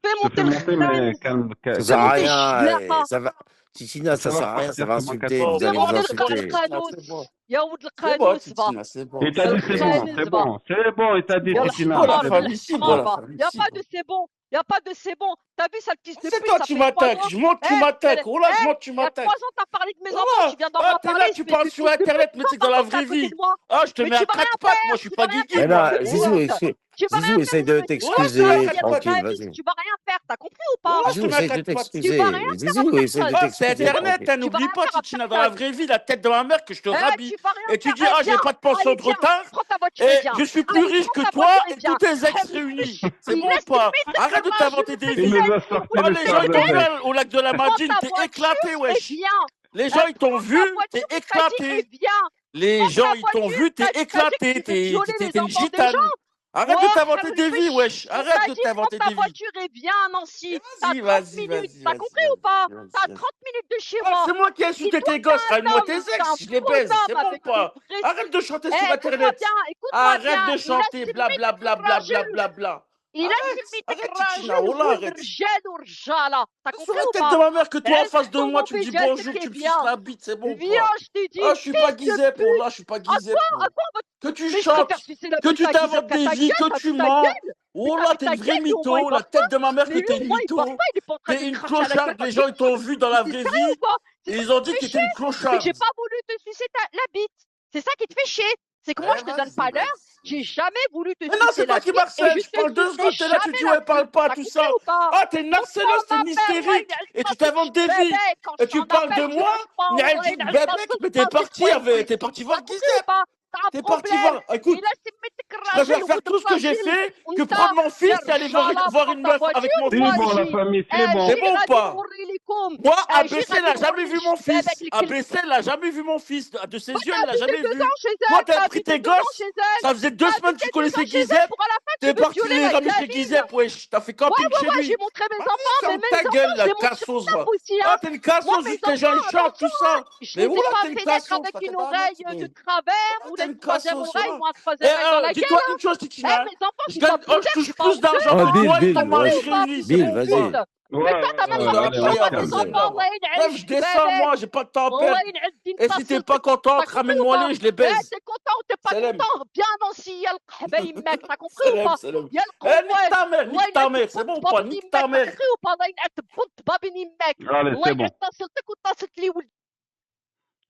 Fais Je te monter fais le monter, mais khanz. Ça sert à monter rien. الشلاقة. Ça va... Tichina, ça Ça va sert à rien. Ça va repartir comme un insulter. Vous Fais allez vous monter insulter. le القانوس. يا ولد C'est bon, القانوس va. Tichina, c'est bon. Il t'a يا dit c'est bon, الخانز c'est va. bon, c'est bon, il t'a dit يا C'est Titina. bon, la الحمار famille, ابن c'est bon, الحمار la va. famille, Y a c'est pas bon. de c'est bon. Y a pas de c'est bon. T'as vu sa petite de C'est pute, toi, ça tu fait 3 m'attaques. ans. Je monte, tu Eh, m'attaques. Oh là, je eh, monte, tu il y a m'attaques. 3 ans, t'as parlé de mes enfants, Voilà. tu viens d'en Ah, t'es reparler, là, tu espèce parles de sur fils de Internet, pute. mais t'es Prends dans la ta vraie à côté vie. de moi. Ah, je te Mais mets tu à vas rien 4 pattes, moi, faire, je suis tu pas vas rien Guigui, Mais faire. moi. non, Zizou, Honte. Tu vas rien Zizou, faire, essaye de tu vas t'excuser, devenir tranquille, islamiste, vas-y. tu vas rien faire, t'as compris ou pas? Ouais, je te Zizou, mets à essaye de 4 pattes. Tu vas t'excuser. rien faire à Zizou, essaye de personne. Oh, c'est t'excuser, Internet, tranquille. hein, Tu vas n'oublie rien pas, faire à Titina, dans la personne. vraie vie, la tête de ma mère que je te rhabille. Tu vas rien Et tu faire. dis, Allez, ah, j'ai viens. pas de pension Allez, de viens. retard, Prends ta voiture et et viens. je suis plus Allez, riche prends que ta toi voiture et et viens. tous tes ex réunis. C'est bon ou pas? Arrête de t'inventer des Il vies. nous a sorti Quand le les gens ils t'ont vu stade au lac de la Prends Madine, ta t'es voiture éclaté, et wesh. viens. Les gens ils t'ont Prends vu, ta t'es voiture, t'as dit, et éclaté. viens. Les Prends gens ta ils t'ont voiture, vu, t'es t'as dit que éclaté. tu veux violer T'es les une enfants des gens. gitane. Arrête Oh, de t'inventer des vies, wesh. on Arrête t'a de dit, prends t'inventer ta des vies. voiture et viens, Nancy. T'as Vas-y, 30 vas-y, minutes. vas-y, T'as compris ou pas? T'as 30 minutes de chez Ah, moi. c'est moi qui ai Si insulté toi, tes gosses, t'es ramène-moi un tes homme, t'es un ex, je les faux baise, c'est homme bon ou avec pas? une vraie... Arrête de chanter Eh, sur Internet. écoute-moi Arrête bien. de chanter, blablabla. إلا سميتك Arrête, Titina, راجل wallah, ولد arrête. رجال ورجالة t'as Sur compris la ou tête de pas ma mère que toi en عيب face de moi, tu me الطوموبيل dis ديالتك bonjour, et tu me suces viens la bite, c'est bon ou viens pas? je t'ai dit Ah, je suis pas fils de Guizet pour pute là, je suis pas à Guizet quoi pour. Que tu mais je préfère chantes, sucer la que bite tu à Guizet t'inventes qu'à des ta vies, gueule que tu ta mens. gueule Oh mais là, avec t'es ta une vraie gueule lui au moins il mytho, la bave tête pas de ma mère que mais lui t'es au une moins il bave mytho. pas il est pas en train T'es de une cracher à la gueule clocharde, à les tout gens le ils t'ont monde vu dans la t'es vraie sérieux vie ou pas et c'est ça ils ont qui te dit que fait t'étais une chier c'est que clocharde. j'ai pas voulu te sucer la bite c'est ça qui te fait chier c'est que moi je te donne pas l'heure j'ai jamais voulu te Mais non, sucer c'est la toi qui bite et je m'harcèles, tu te parles 2 sucerai secondes, t'es là, tu jamais dis la ouais, parle bite pas, t'as tout compris ça. ou pas Ah, t'es une quand tu harceleuse, t'es t'en une appelles ouais hystérique. Et tu t'inventes des vies. bébé quand Et je tu t'en parles de appelle tu moi, réponds ouais bébé, mais t'es parti, t'es parti voir t'as compris ou Guizet. pas t'as un T'es parti problème voir. Écoute, إلا سميتك je راجل préfère faire ولد tout ce que j'ai راجل fait que وانت prendre mon يا fils et aller voir, رجالة voir prends une ta meuf avec voiture mon C'est bon, fils. la واجي famille, c'est bon. C'est اجي bon ou غادي pas? نوري لكم Moi, اجي ABC, elle غادي a jamais نوري vu mon لشبابك fils. الكل ABC, elle a jamais vu mon fils. De ses yeux, elle l'a t'as jamais habité 2 vu. ans chez Toi, elle, t'as t'as pris habité tes 2 ans gosses. chez elle, Ça faisait 2 t'as semaines que habité tu 2 connaissais ans chez elle Guizet. pour à la fin tu T'es veux parti violer les ma ramener chez gamine. Guizet, wesh. T'as fait camping chez Ouais, j'ai lui. montré mes Vas-y, enfants, mais ferme mes ta gueule, enfants, la c'est mon cassos, surnom va. aussi, Ah, hein. t'es une Moi, cassos, mes juste les gens, ils enfants, chantent, tout attention, hein, ça. je Mais les ai voilà, pas t'es une fait naître cassos, avec t'as une qu'à mettre, oreille de travers ou t'es la une troisième cassos, oreille voilà. ou un Et troisième œil dans la dis-toi gueule, hein. une chose, Eh, Titina. mes enfants, Je c'est pas gagne, oh, je misère, je touche suis pas plus en d'argent misère, Oh, que hein. Bill, toi et T'as ton Bill, mari compris ou wesh. pas, réunis, fils c'est de Bill, bon ou pas? vas-y. pute. Ouais, Mais toi, t'as ouais, même C'est ouais, pas allez, de on se chance, incroyable, tes calme, c'est. allez. enfants, الله Bref, ينعش je descends, باباك moi, j'ai pas de temps à الله perdre. ينعدي Et si t'es نتصل pas content, t'as compris ou ramène-moi pas les, je les Eh, baise. t'es content ou t'es pas Salam. content Bien Nancy, يا القحبة يماك t'as compris ou Salam, pas salam. يا Eh, nique القواد ta mère, الله nique ta ينعد mère, c'est bon بنت ou pas? بابن Nique ta يماك t'as mère. compris ou pas الله ينعد بنت بابن يماك Allez, الله c'est ينعد bon. تصلتك وتصلت لي ولد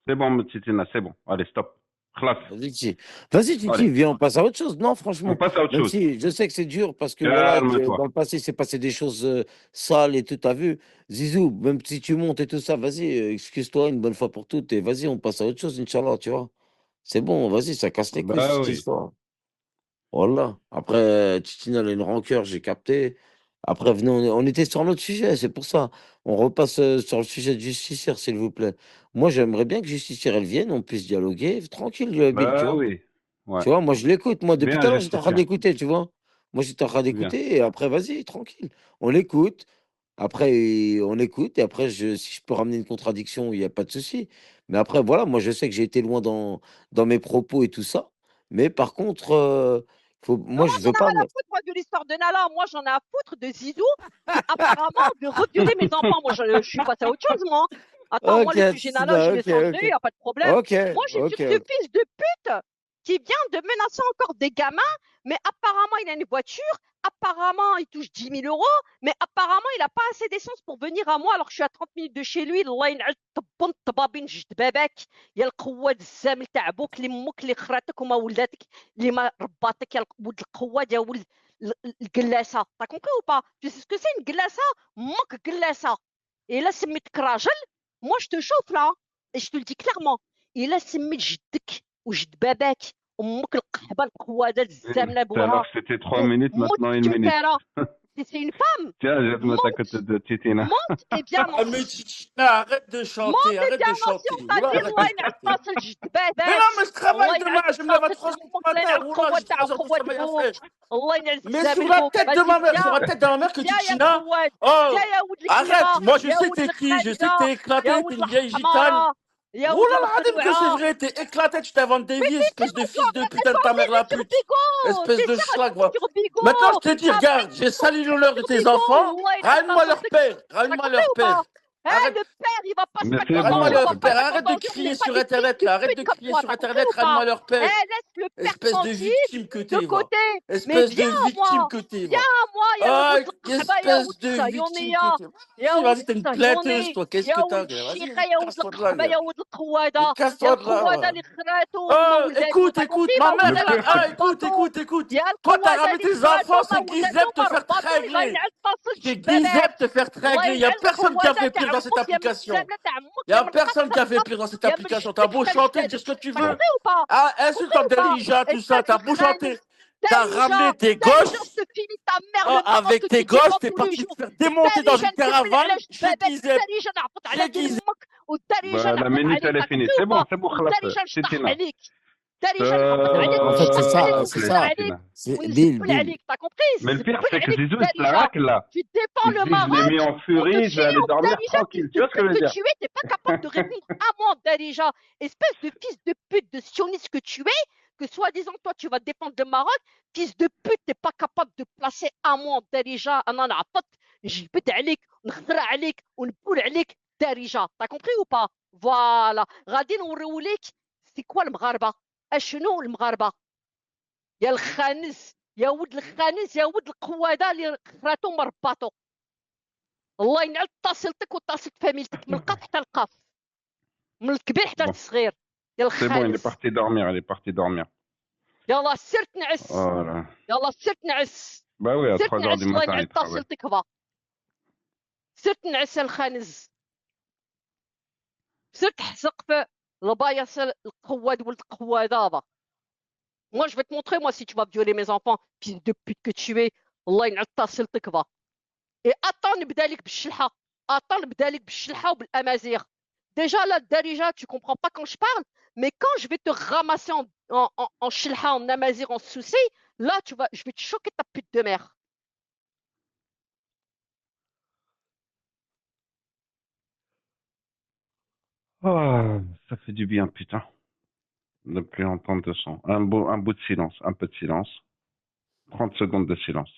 C'est bon, Titina, c'est bon. Allez, stop. Khlas. Vas-y, Titi. Vas-y, Titi, Allez, viens, on passe à autre chose. Non, on franchement, passe à autre même chose. si je sais que c'est dur parce que voilà, Calme-toi. dans le passé, c'est passé des choses sales et tout, t'as vu. Zizou, même si tu montes et tout ça, vas-y, excuse-toi une bonne fois pour toutes et vas-y, on passe à autre chose, Inch'Allah, tu vois. C'est bon, vas-y, ça casse les couilles, Bah cette oui. histoire. Voilà. Après, Titina, elle a une rancœur, j'ai capté. Après, venez, on était sur un autre sujet, c'est pour ça. On repasse sur le sujet de Justicière, s'il vous plaît. Moi, j'aimerais bien que Justicière, elle vienne, on puisse dialoguer, tranquille, Bill, tu Bah vois. oui. Ouais. Tu vois, moi, je l'écoute. Moi, depuis tout à Viens, l'heure, j'étais en train Justicière. d'écouter, tu vois. Moi, j'étais en train Viens. d'écouter et après, vas-y, tranquille. On l'écoute. Après, on écoute et après, si je peux ramener une contradiction, il n'y a pas de souci. Mais après, voilà, moi, je sais que j'ai été loin dans mes propos et tout ça. Mais par contre, Non, moi, je j'en veux ai pas. rien à foutre, moi, de l'histoire de Nala. Moi, j'en ai à foutre de Zizou, qui apparemment veut revioler mes enfants. Moi, je suis passée à autre chose, moi. Attends, moi, Ok, le sujet Nala, je Tina, l'ai ok, centré, ok. y a pas de problème. Ok, Moi, j'ai sur ok, ce ok. fils de pute qui vient de menacer encore des gamins, mais apparemment, il a une voiture, apparemment, il touche 10 000 euros, mais apparemment, il n'a pas assez d'essence pour venir à moi alors que je suis à 30 minutes de chez lui. الله ينعل طبنت طبابين جد باباك يا القواد الزامل تاع ابوك اللي امك اللي خراتك وما ولداتك اللي ما رباتك يا ولد القواد يا ولد القلاسه. T'as compris ou pas? Tu sais ce que c'est une glaça? امك قلاسه. Et là, سميتك راجل, moi je te chauffe là, et je te le dis clairement. Et là, سميت جدك وجد باباك امك القحبه القواده الزامله Tout à l'heure, بوها c'était 3 minutes, maintenant 1 موت minute. كنكره. C'est une femme. Tiens, je vais te mettre à côté de Titina. Monte et bien Ah, mais Nancy. Titina, arrête de chanter, Monte et arrête bien de Nancy, chanter. on t'a Oula, dit arrête الله de ينعس chanter. تصل جد Mais باباك non, mais je الله travaille ينعس demain, je me lève à تصل 3 h du امك الله matin. ينعل Oula, القوه j'ai تاع 3 heures de القوه sommeil à بوك faire. الله ينعس Mais زامل sur la بوك. tête de ma Vas-y mère, sur viens la tête de ma mère que viens يا Titina. القواد Oh, viens يا ولد arrête, الكبيره moi je يا sais ولد t'es qui, je sais que الخايده t'es éclaté, يا t'es ولد une vieille gitane. الحماره يا Oh ولد là là, Adem, que c'est الخنوعه. vrai, t'es éclaté, tu t'inventes des vies, espèce de fils de putain de ta mère la T'es sur pute. Bigo. Espèce T'es de schlag, va. sur Bigo. Maintenant, je te dis, Après, regarde, j'ai sali l'honneur de sur tes Bigo. enfants, والله ينعس ramène-moi leur تصلتك. père, T'as ramène-moi compris leur ou pas? père. Eh, Arrête. le père, il va pas se Mais mettre c'est devant, Rends-moi bon, on va leur c'est pas père. bon. se mettre Arrête devant de lui, on crier n'est pas sur des fils Internet, de là. Arrête pute de comme crier toi, sur t'as compris Internet. ou Rends-moi pas? leur Eh, père. laisse le père Espèce de tranquille, victime que de t'es, va. côté. Mais Espèce de viens, victime moi, que t'es, viens, va. moi, يا Ah, ولد القحبة يا ولد espèce de victime que الصهيونية t'es. يا Vas-y, t'es ولد une plainteuse, الصهيوني toi. Qu'est-ce يا que t'as? ولد Vas-y, الشيخة يا ولد casse-toi de là, القحبة gars. يا ولد القوادة يا Casse-toi de là, القوادة va. اللي خراتو Oh, ما ولداتو écoute, t'as écoute, compris ma ما mère, Le ولداتو pire, c'est que écoute, مرباطو écoute, écoute. يا Toi, t'as القوادة ramené اللي tes خراتو enfants, ما c'est ولداتو Guizem te faire مرباطو الله trégler. ينعل طاسك C'est شبابات Guizem te faire الله trégler. Il n'y a ينعل personne qui a القوادة fait تاع pire dans cette امك يا من application. الزبلة تاع امك Il n'y يا a من personne qui a fait قصر pire dans cette يا من application. T'as beau شبتك chanter, dire ce que لجدادك tu t'as veux. compris ou pas Ah, t'as insulte compris comme ou pas Darija, tout ça. espèce T'as de beau crâne chanter. T'as ramené Darija tes Darija gosses. je te finis ta mère Oh, le Maroc que avec tes tu gosses, défends t'es tous les parti te jours faire démonter dans Darija une نكمل caravane على chez جبابك Guizem. Darija نعبط على Chez دين Guizem. امك ودارجة bah, la نعبط minute, عليك elle est t'as finie. compris ou pas C'est bon, khalas. ودارجة نشطح Titina. عليك دارجة نهبط عليك En fait, c'est ونشطح عليك ça, S'il c'est te plaît, ونخزر ça. عليك Titina. C'est Bill, ونزبل Bill. عليك t'as compris Mais le pire, زبل c'est que عليك Zizou, il se la دارجة racle, là. tu défends Il le se dit, je l'ai Maroc mis en on te furie, je vais aller silence dormir Darija fils tranquille. Tu de vois ce que je pute veux que dire? tu es t'es pas capable de répondre à moi Darija espèce de fils de pute de sioniste que tu es que soi-disant toi tu vas défendre le Maroc fils de pute t'es pas capable de placer un mot Darija انا نعبط نجبد عليك ونخضر عليك ونبول عليك دارجة t'as compris ou pas فوالا غادي نوريوليك سي كوا المغاربة اشنو المغاربة يا الخانز يا ولد الخانز يا ولد القوادة اللي خراتو مرباطو الله ينعل طاسلتك وطاسلت فاميلتك من القاف حتى القاف من الكبير حتى Bon, الصغير يا c'est bon, il est الخانز parti dormir, il est parti dormir. يلا سير تنعس Oh là. يلا سير تنعس Bah oui, à سير 3 heures تنعس du الله matin, ينعل il travaille. طاسلتك با سير تنعس يا الخانز سير تحزق في البايص القواد ولد القوادة با Moi, je vais te montrer, moi, si tu vas violer mes enfants, fils de pute que tu es. Allah ينعل طاسلتك با. Et attends, نبدا لك بالشلحة. Attends, نبدا لك بالشلحة وبالأمازيغ. Déjà, là, Darija, tu comprends pas quand je parle, mais quand je vais te ramasser en shilha, en amazir, en souci, là, je vais te choquer ta pute de mère. Oh, ça fait du bien, putain. De plus entendre de son. Un bout de silence, un peu de silence. 30 secondes de silence.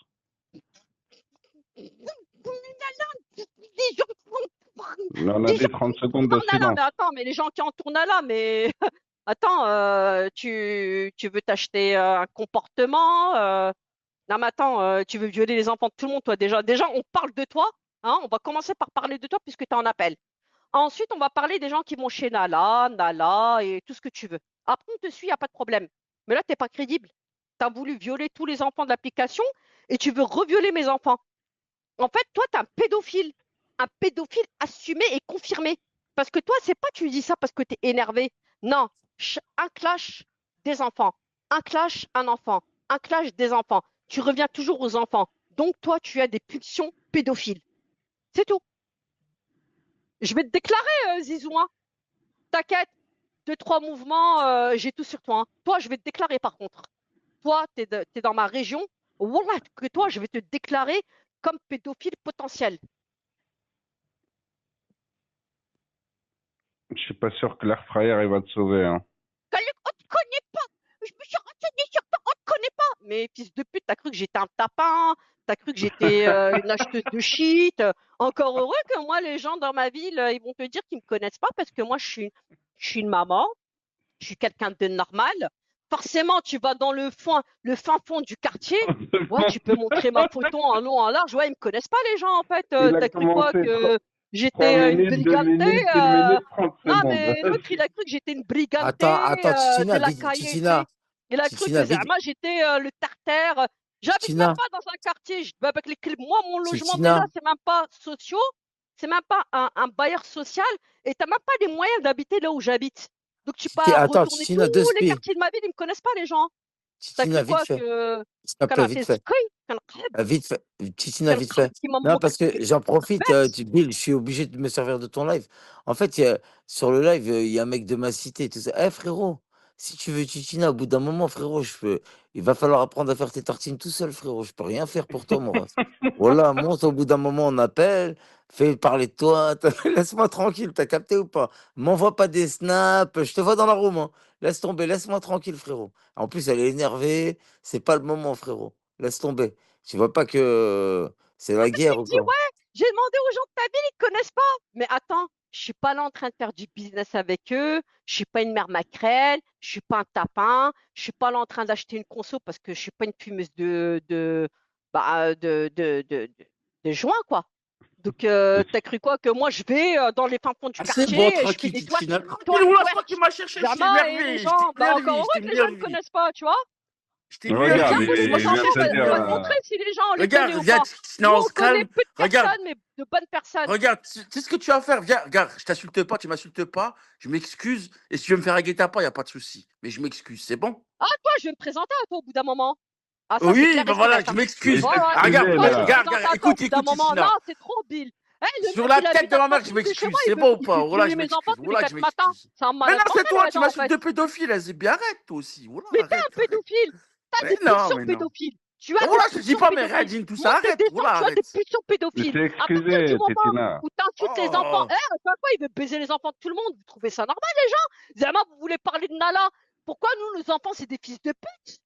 On a Des dit 30 secondes de Non, non, silence. mais attends, mais les gens qui entourent là, mais attends, tu veux t'acheter un comportement Non, mais attends, tu veux violer les enfants de tout le monde, toi, déjà. Déjà, on parle de toi, hein, on va commencer par parler de toi puisque tu es en appel. Ensuite, on va parler des gens qui vont chez Nala et tout ce que tu veux. Après, on te suit, il n'y a pas de problème. Mais là, tu n'es pas crédible. Tu as voulu violer tous les enfants de l'application et tu veux revioler mes enfants. En fait, toi, tu es un pédophile assumé et confirmé. Parce que toi, c'est pas tu dis ça parce que tu es énervé. Non, un clash des enfants, un clash un enfant, un clash des enfants. Tu reviens toujours aux enfants. Donc, toi, tu as des pulsions pédophiles. C'est tout. Je vais te déclarer, Zizou, hein. T'inquiète, 2-3 mouvements, j'ai tout sur toi, hein. Toi, je vais te déclarer par contre. Toi, tu es dans ma région. Wallah, que toi, je vais te déclarer comme pédophile potentiel. Je suis pas sûr que l'air fryer il va te sauver. Hein. On te connaît pas. Je me suis renseigné sur toi. On te connaît pas. Mais fils de pute, t'as cru que j'étais un tapin. T'as cru que j'étais une acheteuse de shit. Encore heureux que moi, les gens dans ma ville, ils vont te dire qu'ils me connaissent pas parce que moi, je suis une maman. Je suis quelqu'un de normal. Forcément, tu vas dans le fin fond du quartier. Ouais, tu peux montrer ma photo en long, en large. Ouais, ils me connaissent pas, les gens, en fait. Il a T'as cru quoi commencé que 3 j'étais une minutes, 2 brigandée minutes, 1 minute, 30 Non, secondes. mais l'autre, il a cru que j'étais une brigandée Attends, de Titina, la vite, cahier, tu sais. Il a cru que Titina, moi, j'étais le tartare. J'habite même Titina, pas dans un quartier. Avec les clés. Moi, mon logement, déjà, Titina. c'est même pas sociaux. C'est même pas un bailleur social. Et t'as même pas les moyens d'habiter là où j'habite. Donc, tu peux Attends, retourner tous Titina, deux les spies. quartiers de ma ville, ils me connaissent pas, les gens. T'as cru Titina, vite quoi fait. que S'il te كان plaît, عطيه vite fait. زكي كان قحب Vite fait. Titina, كان vite قحب fait. كيما Non, موتك parce que j'en profite, بس Bill, je suis obligé de me servir de ton live. En fait, sur le live, il y a un mec de ma cité, tout ça. Eh frérot, si tu veux Titina, au bout d'un moment, frérot, il va falloir apprendre à faire tes tartines tout seul, frérot. Je peux rien faire pour toi, mon ref. Voilà, monte au bout d'un moment, on appelle, fais parler de toi. Laisse-moi tranquille, t'as capté ou pas? M'envoie pas des snaps, je te vois dans la room, hein. Laisse tomber, laisse-moi tranquille, frérot. En plus, elle est énervée, c'est pas le moment, frérot. Laisse tomber. Tu vois pas que c'est la Qu'est-ce qu'il guerre me ou dit quoi? ouais J'ai demandé aux gens de ta ville, ils te connaissent pas. Mais attends, je suis pas là en train de faire du business avec eux. Je suis pas une mère maquerelle. Je suis pas un tapin. Je suis pas là en train d'acheter une conso parce que je suis pas une fumeuse bah, de joint, quoi. Donc, t'as cru quoi? Que moi, je vais dans les fins fonds du Ah, c'est bon, quartier, je fais tranquille, des Titina. twerk, Tranquille, oula, c'est toi qui m'as cherché, je t'ai Zama, et les énervé, je t'ai gens, bah encore énervé, je heureux t'ai que les gens ne énervé. connaissent pas, tu vois. Je t'ai Regarde, énervé, tu m'as il vient cherché, de je te t'ai dire. On va te énervé. montrer si les gens, on les connaît Regarde, ou viens, pas. Titina, Nous, on on se connaît calme. peu de Regarde, personnes, mais de bonnes personnes. regarde, tu sais ce que tu vas faire? Viens, regarde, je t'insulte pas, tu m'insultes pas, je m'excuse, et si tu veux me faire un guet-apens, il n'y a pas de souci. Mais je m'excuse, c'est bon? Ah, toi, je vais me présenter à toi au bout d'un moment. Ah, ça, c'est Oui, clair ben et c'est voilà, net, je hein. Mais il m'excuse. Ouais, s'est ouais. Ah, excusé, regarde, Toi, je vais me là. présenter à toi au écoute, bout d'un écoute, moment. Non, Titina. c'est trop, Bill. Le Sur mec, la il tête habite de à ma 5 mère, je minutes de chez m'excuse, moi, c'est bon ou il pas? veut Voilà, violer je mes enfants m'excuse, tous les voilà, 4 je matins. m'excuse. C'est un Mais non, malade c'est toi, tu mental, en m'insultes fait. de pédophile, c'est bien, arrête, toi aussi. Voilà, Mais t'es un arrête, arrête. pédophile. T'as Mais des non, pulsions mais non. pédophiles. Tu as des Voilà, je te dis pulsions pas, mais pédophiles. Radine, tout Moi, ça, je te arrête, descends, voilà, tu as des arrête. pulsions Il pédophiles. s'est À partir du excusé, moment Titina. où t'insultes les enfants, Oh, quoi, il veut baiser les enfants de tout le monde. Vous trouvez ça normal, les gens? Zama, vous voulez parler de Nala? Pourquoi nous, nos enfants, c'est des fils de pute?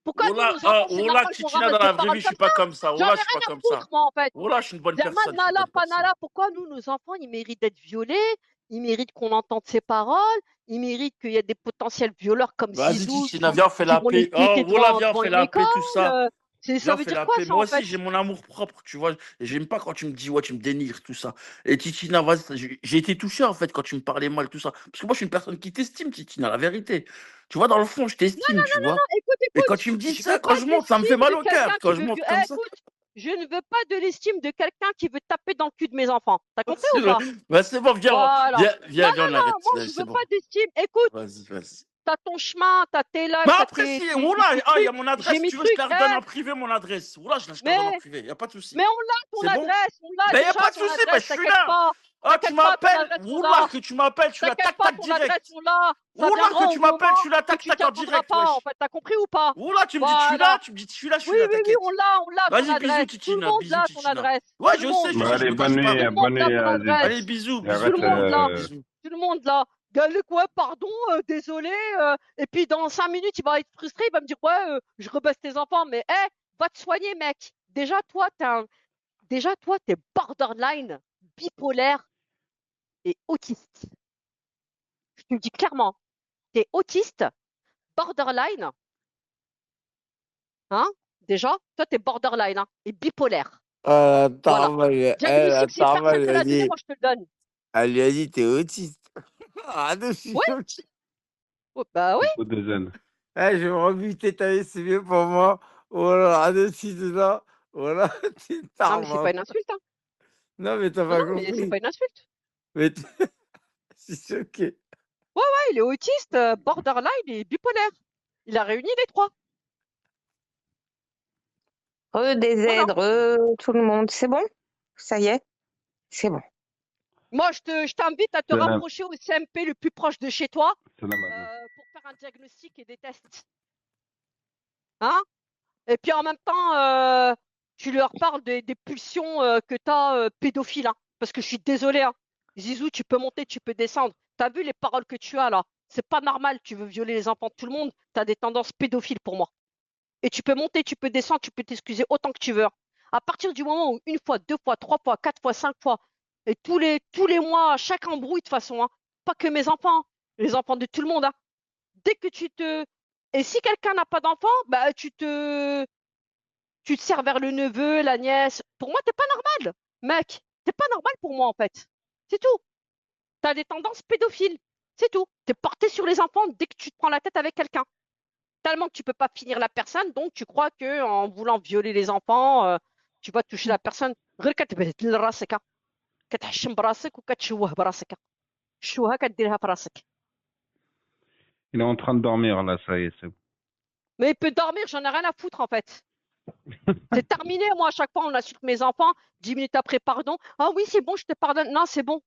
Pourquoi nous, voilà, nos enfants, c'est voilà, normal qu'on Titina, ramasse dans des la vraie paroles vie, je comme suis pas ça? comme ça. J'en ai Voilà, je suis rien pas à comme ça. foutre, moi, en fait. Voilà, je suis une bonne Zama, personne, je suis une Nala, bonne pas personne. Nala, pourquoi nous, nos enfants, ils méritent d'être violés, ils méritent qu'on entende ses paroles, ils méritent qu'il y ait des potentiels violeurs comme Vas-y, Zizou Titina, viens, on fait qui la vont les paix. Oh, guetter voilà, devant, viens, on devant fait une la paix, école. tout ça. Ça Viens, on veut fait dire la quoi, paix. ça, Moi en aussi, fait? j'ai mon amour propre, tu vois. Et j'aime pas quand tu me dis, ouais, tu me dénigres, tout ça. Et Titina, vas-y, j'ai été touché, en fait, quand tu me parlais mal, tout ça. Parce que moi, je suis une personne qui t'estime, Titina, la vérité. Tu vois, dans le fond, je Non, t'estime, non, tu non, non, vois. non, écoute, Et quand écoute, tu me dis je veux ça, quand pas je de monte, ça me fait l'estime mal de au quelqu'un cœur. qui Quand je veut... monte comme ça. écoute, je ne veux pas de l'estime de quelqu'un qui veut taper dans le cul de mes enfants. T'as compris C'est ou pas? bah, c'est bon, viens, Voilà. viens, Non, viens, viens, non, on non, arrête. moi, Vas-y, je c'est veux pas bon. d'estime. Écoute, Vas-y, vas-y. t'as ton chemin, t'as tes Mais lives, t'as après, si, tes oula, ah, il y a trucs. mon J'ai adresse. Si mes tu veux, je te trucs. la redonne en privé, mon adresse. Oula, je te la redonne en Mais, privé. Il n'y a pas de souci. mais on l'a ton C'est bon? adresse. On l'a Ben, il n'y a déjà pas de ton souci, ben, adresse. je suis T'inquiète là. pas. Ah, tu T'inquiète pas, ton m'appelles. adresse, on Oula, l'a. que tu m'appelles, je suis là, T'inquiète tac, pas, tac, ton adresse, direct. on l'a. Ça Oula, que viendra au tu m'appelles, je moment suis là, où tac, tu t'y tac, en attendras direct, pas, en wesh. fait. T'as compris ou pas? Oula, tu me dis, tu suis là, Voilà. tu me dis, je suis là, je suis Oui, là, oui, oui, t'inquiète. on l'a ton Vas-y, bisous, adresse. Tout le Titina, monde bisous, l'a ton Titina. adresse. Ouais, Tout le je monde. sais, Bah, je allez, me bonne cache nuit, pas. Tout le monde bonne l'a nuit, ton Aziz. Allez, adresse. bisous, Et bisous, Tout le arrête. monde l'a. bisous. Tout le monde l'a. Galek, ouais, pardon, désolé. Et puis dans 5 minutes, il va être frustré, il va me dire, ouais, je rebaisse tes enfants, mais va te soigner, mec. Déjà, toi, t'es borderline, bipolaire et autiste. Je te le dis clairement. T'es autiste, borderline, hein? Déjà, toi, t'es borderline, hein, et bipolaire. Voilà. Diagnostic, si personne te l'a donné, moi, je te le donne. Elle lui a dit, t'es autiste. Ah, non, je suis Ouais, choqué. ouais, bah oui. Beaucoup de zen. Eh, je vais me rebuter, t'as vu, c'est mieux pour moi. Voilà, ah, non, si, dedans. Voilà, t'es une Non, mais c'est pas tarmante. une insulte, hein. Non, mais t'as Non, pas non, mais c'est compris. pas une insulte. Mais je suis choqué. Ouais, il est autiste, borderline et bipolaire. Il a réuni les trois. DZ, Voilà. tout le monde. C'est bon? Ça y est? C'est bon. Moi, je t'invite à te Salam. rapprocher au CMP le plus proche de chez toi Salam, Aziz. pour faire un diagnostic et des tests. Hein? Et puis en même temps, tu leur parles des pulsions que tu as pédophiles. Hein. Parce que je suis désolé. Hein. Zizou, tu peux monter, tu peux descendre. T'as vu les paroles que tu as là? C'est pas normal. Tu veux violer les enfants de tout le monde. T'as des tendances pédophiles pour moi. Et tu peux monter, tu peux descendre, tu peux t'excuser autant que tu veux. Hein. À partir du moment où une fois, 2 fois, 3 fois, 4 fois, 5 fois, et tous les mois, chaque embrouille de toute façon, hein. Pas que mes enfants, hein. Les enfants de tout le monde. Hein. Dès que tu te... Et si quelqu'un n'a pas d'enfant, bah tu te sers vers le neveu, la nièce. Pour moi, t'es pas normal, mec. T'es pas normal pour moi, en fait. C'est tout. T'as des tendances pédophiles. C'est tout. T'es porté sur les enfants dès que tu te prends la tête avec quelqu'un. Tellement que tu peux pas finir la personne, donc tu crois que en voulant violer les enfants, tu vas toucher la personne. غير كتبهدل راسك كتحشم براسك وكتشوه براسك الشوهه كديرها في راسك. Il est en train de dormir, là, ça y est, c'est bon. Mais il peut dormir, j'en ai rien à foutre en fait. C'est terminé, moi à chaque fois on insulte mes enfants, 10 minutes après pardon. Ah oui, c'est bon, je te pardonne. Non, c'est bon.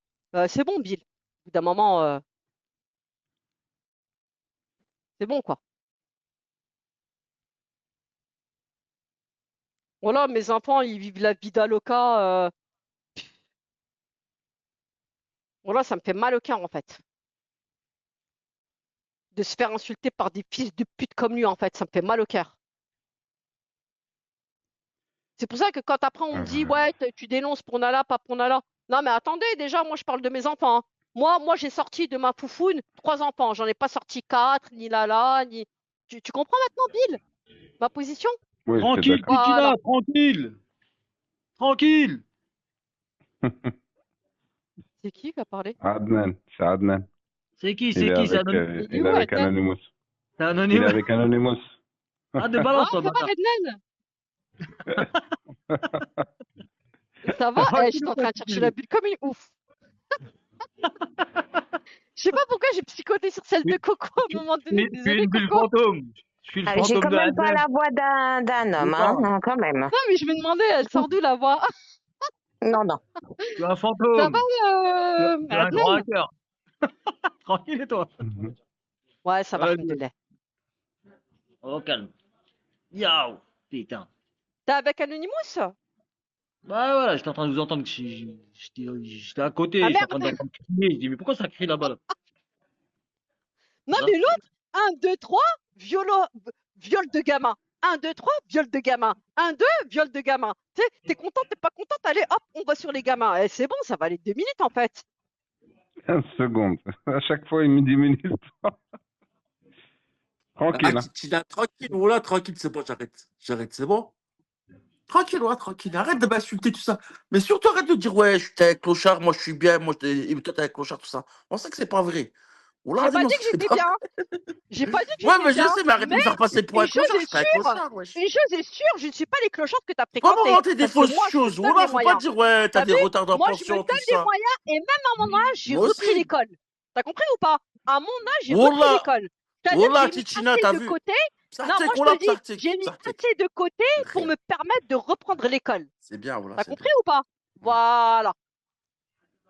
C'est bon, Bill. Au bout d'un moment, c'est bon quoi. Voilà, mes enfants, ils vivent la vida loca. Voilà, ça me fait mal au cœur en fait. De se faire insulter par des fils de pute comme lui en fait, ça me fait mal au cœur. C'est pour ça que quand après on me dit, ouais, tu dénonces pour Nala, pas pour Nala. Non, mais attendez, déjà, moi, je parle de mes enfants. Hein. Moi, j'ai sorti de ma foufoune 3 enfants. J'en ai pas sorti 4, ni Lala, ni. Tu comprends maintenant, Bill, ma position? Oui, c'est Tranquille, d'accord. Voilà. Titina, tranquille. Tranquille. C'est qui a parlé? Adnan, c'est Adnan. C'est qui, Il c'est est qui, c'est avec, Anonymous? Il est il où, est avec Adnan? Anonymous. C'est Il est Anonymous. avec Anonymous. Ah, de Ah, balance, ça toi, va, bâtard. Adnan? Ça va? Eh, j'étais en train de chercher la bulle comme une ouf. Je sais pas pourquoi j'ai psychoté sur celle de Coco à un moment donné. Tu es Désolée, une bulle Coco. fantôme. Je suis le J'ai fantôme quand de même pas Adnan. la voix d'un homme, Ou hein, pas. non, quand même. Non, mais je me demandais, elle sort d'où la voix? Non, non. Tu es un Ça fantôme. va, Tu as un grand Adnan? hacker. Tranquille, et toi? Ouais, ça va, Ouais, alhamdoulilah. Oh, calme. Yao, putain. T'es avec Anonymous? Bah voilà, j'étais en train de vous entendre que j'étais à côté, Ah j'étais en train merde! d'entendre crier. Je dis, mais pourquoi ça crie là-bas là? Non, Là mais l'autre, 1, 2, 3, viol de gamin. 1, 2, 3, viol de gamin. 1, 2, viol de gamin. Tu sais, t'es content, t'es pas contente, allez, hop, on va sur les gamins. Eh, c'est bon, ça va aller 2 minutes en fait. 15 secondes. À chaque fois, il me dit minutes. Tranquille. Ah, Hein. Titina, tranquille, voilà, tranquille, c'est bon, j'arrête. J'arrête, c'est bon? Tranquille, ouais, tranquille. Arrête de m'insulter, tout ça. Mais surtout, arrête de dire, ouais, je suis avec Clochard, moi je suis bien, moi et toi t'es avec Clochard, tout ça. On sait que c'est pas vrai. Oula, J'ai pas dis-moi dit ce que que c'est j'étais pas. bien. J'ai pas dit que Ouais, j'étais mais je bien. sais, mais arrête de me faire passer pour un Une chose clochard, je est suis pas un sûre, clochard, wesh. une chose est sûre, je ne suis pas les clochards que t'as Faut pas fréquentés. m'inventer des Parce que fausses moi, je me choses. donne Oula, les faut pas moyens. dire, ouais, t'as T'as des vu? retards en Moi, je me pension, tout donne les ça. moyens et même à mon âge, j'ai Moi repris aussi. l'école. T'as compris ou pas? À mon âge, j'ai repris Oula, l'école. C'est-à-dire que oula, j'ai mis Titina, assez t'as de vu? côté. Non, moi, Psartek, je oula, te dis, psartek, j'ai mis psartek. assez de côté pour Rien. me permettre de reprendre l'école. C'est bien, oula, T'as c'est compris bien. ou pas? Voilà.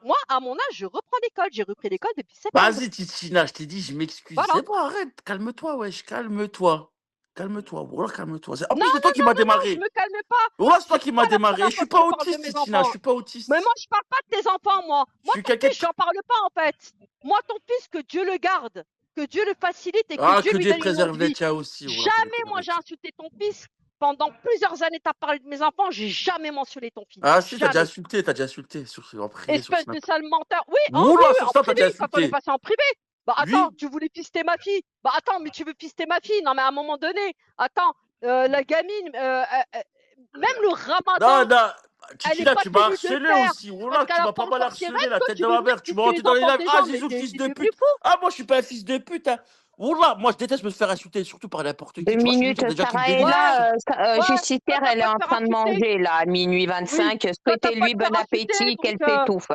Moi, à mon âge, je reprends l'école. J'ai repris l'école depuis septembre. Vas-y, Titina, je t'ai dit, je m'excuse. Voilà. C'est bon, arrête, calme-toi, wesh, calme-toi. Calme-toi, oula, calme-toi. En Non, plus, c'est toi qui m'as non, je démarré. me calme pas. Oula, c'est toi C'est qui pas m'as la démarré. première Je fois suis que je pas parle de autiste, mes Titina, je enfants. suis pas autiste. Mais moi, je parle pas de tes enfants, moi. Je Moi, suis ton quelqu'un fils, j'en parle pas, en fait. Moi, ton fils, que Dieu le garde, que Dieu le facilite et que Ah, Dieu que lui Dieu donne une longue préserve les vie. tiens aussi. Oula, que Dieu Jamais, préserve moi, les j'ai tiens. insulté ton fils. Pendant plusieurs années, tu as parlé de mes enfants, j'ai jamais mentionné ton fils. Ah, si, t'as déjà Jamais. insulté, en privé, sur Espèce de Snap. sale menteur. Oui, oh Oula, oui, sur en Snap, t'as déjà privé, quand on est insulté. passé en privé. Bah attends, Lui? tu voulais pister ma fille. Bah attends, mais tu veux pister ma fille. Non, mais à un moment donné, attends, la gamine, même le Non, ramadan, non. elle n'est Titina, pas tu m'as tenue de harcelé faire aussi. parce Oula, qu'elle tu n'a m'as pas pas mal encore ses harcelé, règles. la Toi, tête tu de veux ma venir mère. Tu m'as pister les rentré dans les enfants lives. des Ah, gens, mais Zizou, fils t'es de devenu pute. fou. Ah, moi, je suis pas un fils de pute. Hein. Oula, moi, je déteste me faire insulter, surtout par n'importe qui. 2 Tu vois, je suis minutes, quelqu'un déjà qui me Sarah est Ouais, dénonce. là. ouais, toi, Justicière, t'as elle est pas en te faire train de insulter. manger, là, à minuit Oui, 25. toi, t'as pas Souhaitez-lui te bon faire insulter, appétit, qu'elle donc s'étouffe.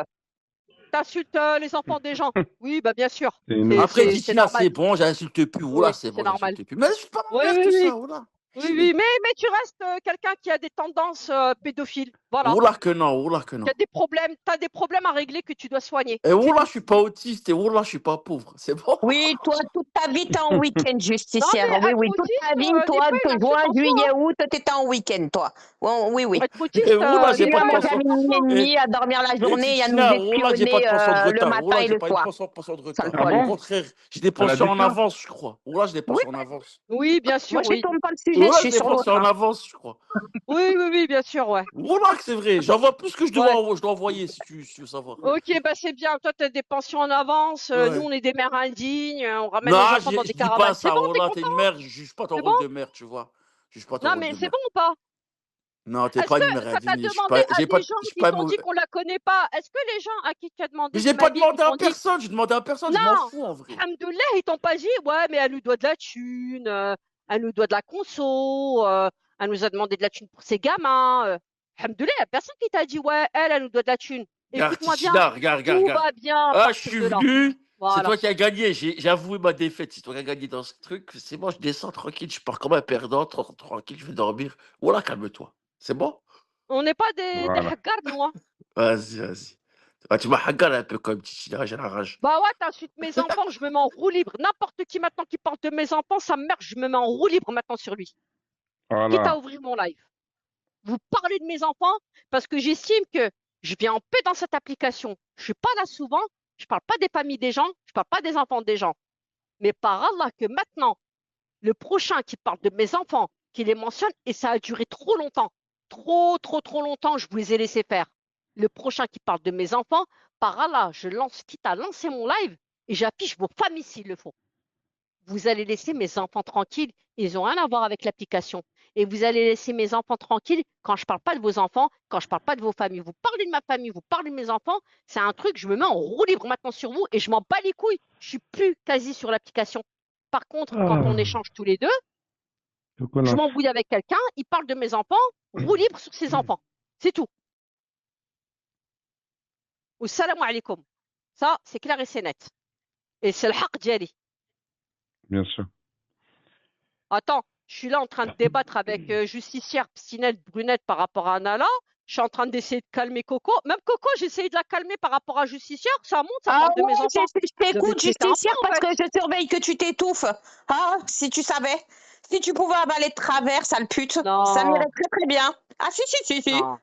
t'insultes les enfants des gens. Oui, bah bien sûr. C'est une Après, C'est Titina, normal. c'est bon, j'insulte plus. Oula, Oui, c'est c'est bon, normal. j'insulte plus. Mais je suis pas ma Oui, mère, oui, tout oui. ça. Oula. Oui, oui, mais tu restes quelqu'un qui a des tendances pédophiles. Voilà. Oula que non, oula que Tu non. as des problèmes à régler que tu dois soigner. Et C'est oula, tout. je suis pas autiste. Et oula, je suis pas pauvre. C'est bon? Oui, toi, toute ta vie, t'es en week-end, Non, justicière. mais Oui, être oui, toute ta autiste, vie, des toi, fois, de une insulte juin, en soi. juillet, Hein. août, t'étais en week-end, toi. Oui, oui. Être Et autiste, oula, Tu j'ai des pas viens de fois, une manger pension. à insulte en minuit et soi. demi, à dormir la Et journée et à nous Titina, oula, j'ai pas espionner de pension de le retard. matin Oula, et j'ai le pas une soir. pension de Sale retard. Ah Au folle. bon? contraire, j'ai des Elle a pensions dit en ça? avance, je crois. Oula, j'ai des Oui, pensions en avance. Oui, bien moi, sûr, je oui. tombe pas le sujet, Oula, je j'ai suis des sur pensions l'autre. en avance, je crois. Oui, oui, oui, bien sûr, ouais. Oula, que c'est vrai. J'envoie plus que je Ouais. dois envoyer, si tu veux savoir. Ok, bah c'est bien. Toi, tu as des pensions en avance. Nous, Ouais. on est des mères indignes. On ramène Non, nos enfants dans je des dis pas caravanes. C'est ça. bon, t'es Oula, t'es content? une mère, je juge pas ton C'est bon? rôle de mère, tu vois. Je juge pas ton Non, rôle mais de c'est mère. bon ou pas? Non, t'es Est-ce pas que une mère quand tu as indigne. demandé à des gens Je suis qui pas t'ont dit mauvais. qu'on la connaît pas, est-ce que les gens à qui tu as demandé Mais j'ai son pas avis et qui demandé à t'ont dit personne. J'ai demandé à personne. Je m'en non, fous en vrai. alhamdoulilah, ils t'ont pas dit ouais, mais elle nous doit de la thune, elle nous doit de la conso, elle nous a demandé de la thune pour ses gamins. Alhamdoulilah, y a personne qui t'a dit ouais, elle nous doit de la thune. Regarde, Écoute-moi bien, Tichina, regarde. tout va bien à Ah, je partir suis de là. venu. C'est Voilà. toi qui as gagné. J'ai avoué ma défaite. C'est toi qui as gagné dans ce truc. C'est bon, je descends tranquille. Je pars comme un perdant. Tranquille, je vais dormir. Voilà, calme-toi. C'est bon? On n'est pas des Voilà. hagards, nous. Hein. Vas-y, vas-y. Ah, tu m'as hagaré un peu comme Tichina. J'ai la rage. Bah ouais, t'insultes mes enfants, je me mets en roue libre. N'importe qui maintenant qui parle de mes enfants, sa mère, je me mets en roue libre maintenant sur lui. Quitte à Voilà. ouvrir mon live. Vous parlez de mes enfants parce que j'estime que je viens en paix dans cette application. Je suis pas là souvent, je parle pas des familles des gens, je parle pas des enfants des gens. Mais par Allah que maintenant, le prochain qui parle de mes enfants, qui les mentionne, et ça a duré trop longtemps, trop longtemps, je vous les ai laissés faire. Le prochain qui parle de mes enfants, par Allah, je lance, quitte à lancer mon live et j'affiche vos familles s'il le faut. Vous allez laisser mes enfants tranquilles, ils n'ont rien à voir avec l'application. Et vous allez laisser mes enfants tranquilles quand je ne parle pas de vos enfants, quand je ne parle pas de vos familles. Vous parlez de ma famille, vous parlez de mes enfants, c'est un truc, je me mets en roue libre maintenant sur vous et je m'en bats les couilles. Je suis plus quasi sur l'application. Par contre, quand on échange tous les deux, je Coconut. m'embrouille avec quelqu'un, il parle de mes enfants, roue libre sur ses enfants. C'est tout. Salam alaikum. Ça, c'est clair et c'est net. Et c'est le haq d'Yali. Bien sûr. Attends, je suis là en train de débattre avec Justicière, Pstinette, Brunette par rapport à Nala. Je suis en train d'essayer de calmer Coco. Même Coco, j'ai essayé de la calmer par rapport à Justicière. Ça monte, ça Ah parle de ouais, mes enfants. je t'écoute, péter un justicière, plomb, en parce fait. que je surveille que tu t'étouffes. Ah, si tu savais. Si tu pouvais avaler de travers, sale pute. Ça Non, m'irait très très bien. Ah si. non.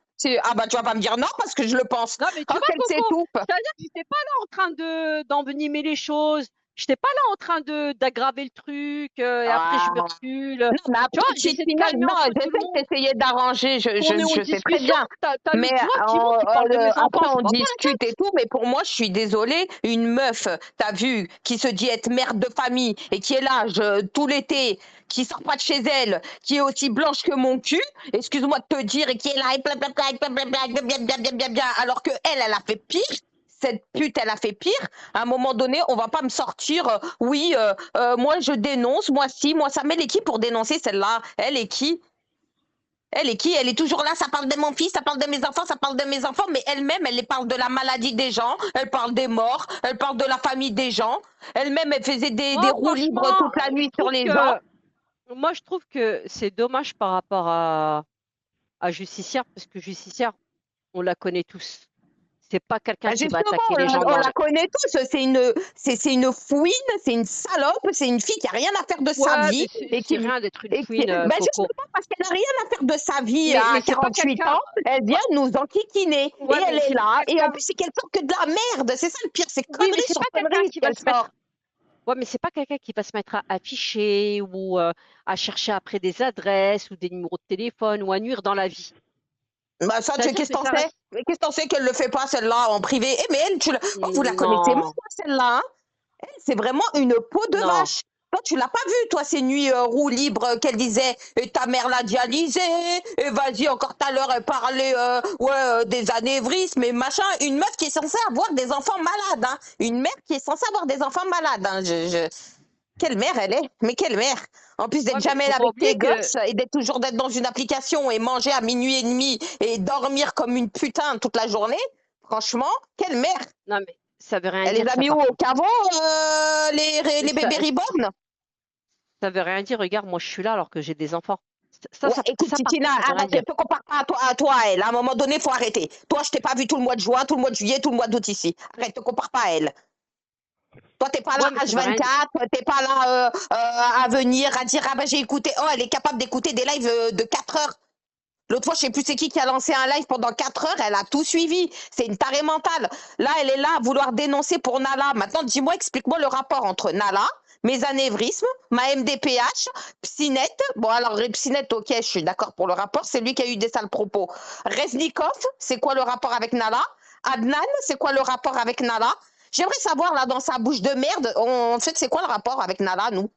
Ah bah tu vas pas me dire non parce que je le pense. Non, mais tu Oh, vois, qu'elle Coco, s'étouffe. c'est-à-dire que j'étais pas là en train d'envenimer les choses. J'étais pas là en train d'aggraver le truc et après je me Ah. recule. Non, mais Tu vois, après, j'essaie de Christina, calmer non, un peu je tout sais le que monde. t'essayais d'arranger, je On est en sais très discussion. bien. T'as vu, Mais tu vois, Timon qui parle de mes enfants, après, je on me prends pas la discute et tête. tout, mais pour moi, je suis désolée, une meuf, t'as vu, qui se dit être mère de famille et qui est là tout l'été, qui sort pas de chez elle, qui est aussi blanche que mon cul, excuse-moi de te dire, et qui est là, et blablabla, et blablabla, bien, alors que elle a fait pire. Cette pute, elle a fait pire. À un moment donné, on va pas me sortir. Oui, moi je dénonce, moi si, moi ça. Mais elle est qui pour dénoncer celle-là? Elle est qui? Elle est qui? Elle est toujours là, ça parle de mon fils, ça parle de mes enfants, ça parle de mes enfants, mais elle-même, elle parle de la maladie des gens, elle parle des morts, elle parle de la famille des gens. Elle-même, elle faisait des Moi, roues libres franchement, toute la nuit sur les gens. moi, je trouve que c'est dommage par rapport à Justicière, parce que Justicière, on la connaît tous. C'est pas quelqu'un Bah, qui va justement, attaquer les gens on dans la connaît tous, c'est une fouine, c'est une salope, c'est une fille qui a rien à faire de sa Ouais, vie mais et c'est rien d'être une fouine, bah, Coco. justement parce qu'elle a rien à faire de sa vie Mais à c'est pas 48 quelqu'un. ans, elle vient nous enquiquiner et Ouais, mais elle est c'est pas là et en quelqu'un. plus c'est qu'elle sort que de la merde, c'est ça le pire, c'est Oui, mais conneries c'est sur pas quelqu'un conneries qui va qu'elle se sort. mettre. Ouais, mais c'est pas quelqu'un qui va se mettre à afficher ou à chercher après des adresses ou des numéros de téléphone ou à nuire dans la vie. Bah ça, C'est-à-dire qu'est-ce que que t'en ça sais? reste. Mais qu'est-ce que t'en sais qu'elle le fait pas celle-là en privé? Eh mais elle, oh, vous la connaissez mal Non, celle-là, hein? Elle, c'est vraiment une peau de non. vache. Toi, tu l'as pas vue, toi, ces nuits roue libre qu'elle disait, et ta mère l'a dialysée, et vas-y, encore tout à l'heure, elle parlait des anévrismes et machin. Une meuf qui est censée avoir des enfants malades, hein. Une mère qui est censée avoir des enfants malades, hein. Quelle mère elle est? Mais quelle mère? En plus Ouais, d'être mais jamais faut là pas avec oublier tes que. gosses et d'être toujours d'être dans une application et manger à minuit et demi et dormir comme une putain toute la journée, franchement, quelle mère? Non, mais ça veut rien Elle les dire, a ça, mis où par au contre. caveau, les Ça, bébés reborn? ça veut rien dire. Regarde, moi, je suis là alors que j'ai des enfants. Ouais, écoute, Par Titina, contre, ça veut rien arrête, dire. te compare pas à toi, à elle. À un moment donné, faut arrêter. Toi, je t'ai pas vu tout le mois de juin, tout le mois de juillet, tout le mois d'août ici. Arrête, te compare pas à elle. Toi, t'es pas là Ouais, mais ça veut rien dire. H24, t'es pas là à venir, à dire, ah ben j'ai écouté. Oh, elle est capable d'écouter des lives de 4 heures. L'autre fois, je sais plus c'est qui a lancé un live pendant 4 heures, elle a tout suivi. C'est une tarée mentale. Là, elle est là à vouloir dénoncer pour Nala. Maintenant, dis-moi, explique-moi le rapport entre Nala, mes anévrismes, ma MDPH, Psinette. Bon, alors, Psinette, ok, je suis d'accord pour le rapport, c'est lui qui a eu des sales propos. Reznikov, c'est quoi le rapport avec Nala? Adnan, c'est quoi le rapport avec Nala? J'aimerais savoir, là, dans sa bouche de merde, en fait, c'est quoi le rapport avec Nala, nous?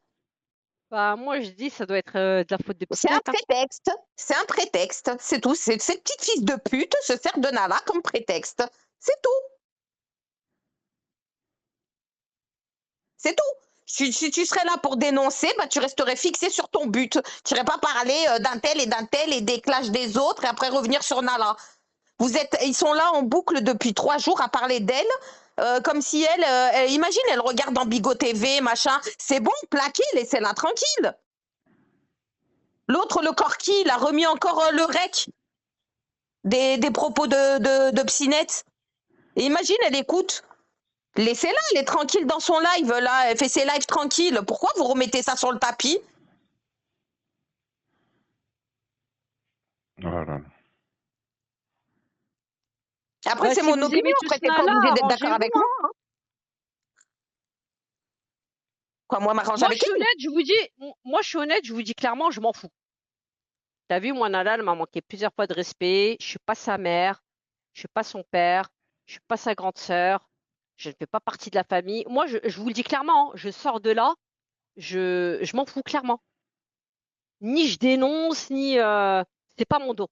Bah, moi, je dis, ça doit être de la faute de C'est un Pstinette, hein. prétexte, c'est un prétexte, c'est tout. Cette petite fille de pute se sert de Nala comme prétexte. C'est tout, c'est tout. Si tu serais là pour dénoncer, bah, tu resterais fixé sur ton but. Tu n'irais pas parler d'un tel et des clashs des autres et après revenir sur Nala. Ils sont là en boucle depuis 3 jours à parler d'elle, comme si imagine, elle regarde en Bigot TV, machin. C'est bon, plaqué, laissez-la tranquille. L'autre, le Corki, il a remis encore le rec des propos de Psinette. Et imagine, elle écoute. Laissez-la, elle est tranquille dans son live, là, elle fait ses lives tranquilles. Pourquoi vous remettez ça sur le tapis? Voilà. Après, Bah, c'est si mon vous opinion, aimez après, tous t'es pas Nala, obligé d'être d'accord arrangez-vous, avec hein. moi. Hein. Quoi, moi, m'arrange Moi, je avec suis elle? honnête, je vous dis, moi, je suis honnête, je vous dis clairement, je m'en fous. T'as vu, moi, Nala, elle m'a manqué plusieurs fois de respect. Je suis pas sa mère, je suis pas son père, je suis pas sa grande sœur, je ne fais pas partie de la famille. Moi, je vous le dis clairement, hein, je sors de là, je m'en fous clairement. Ni je dénonce, ni c'est pas mon dos.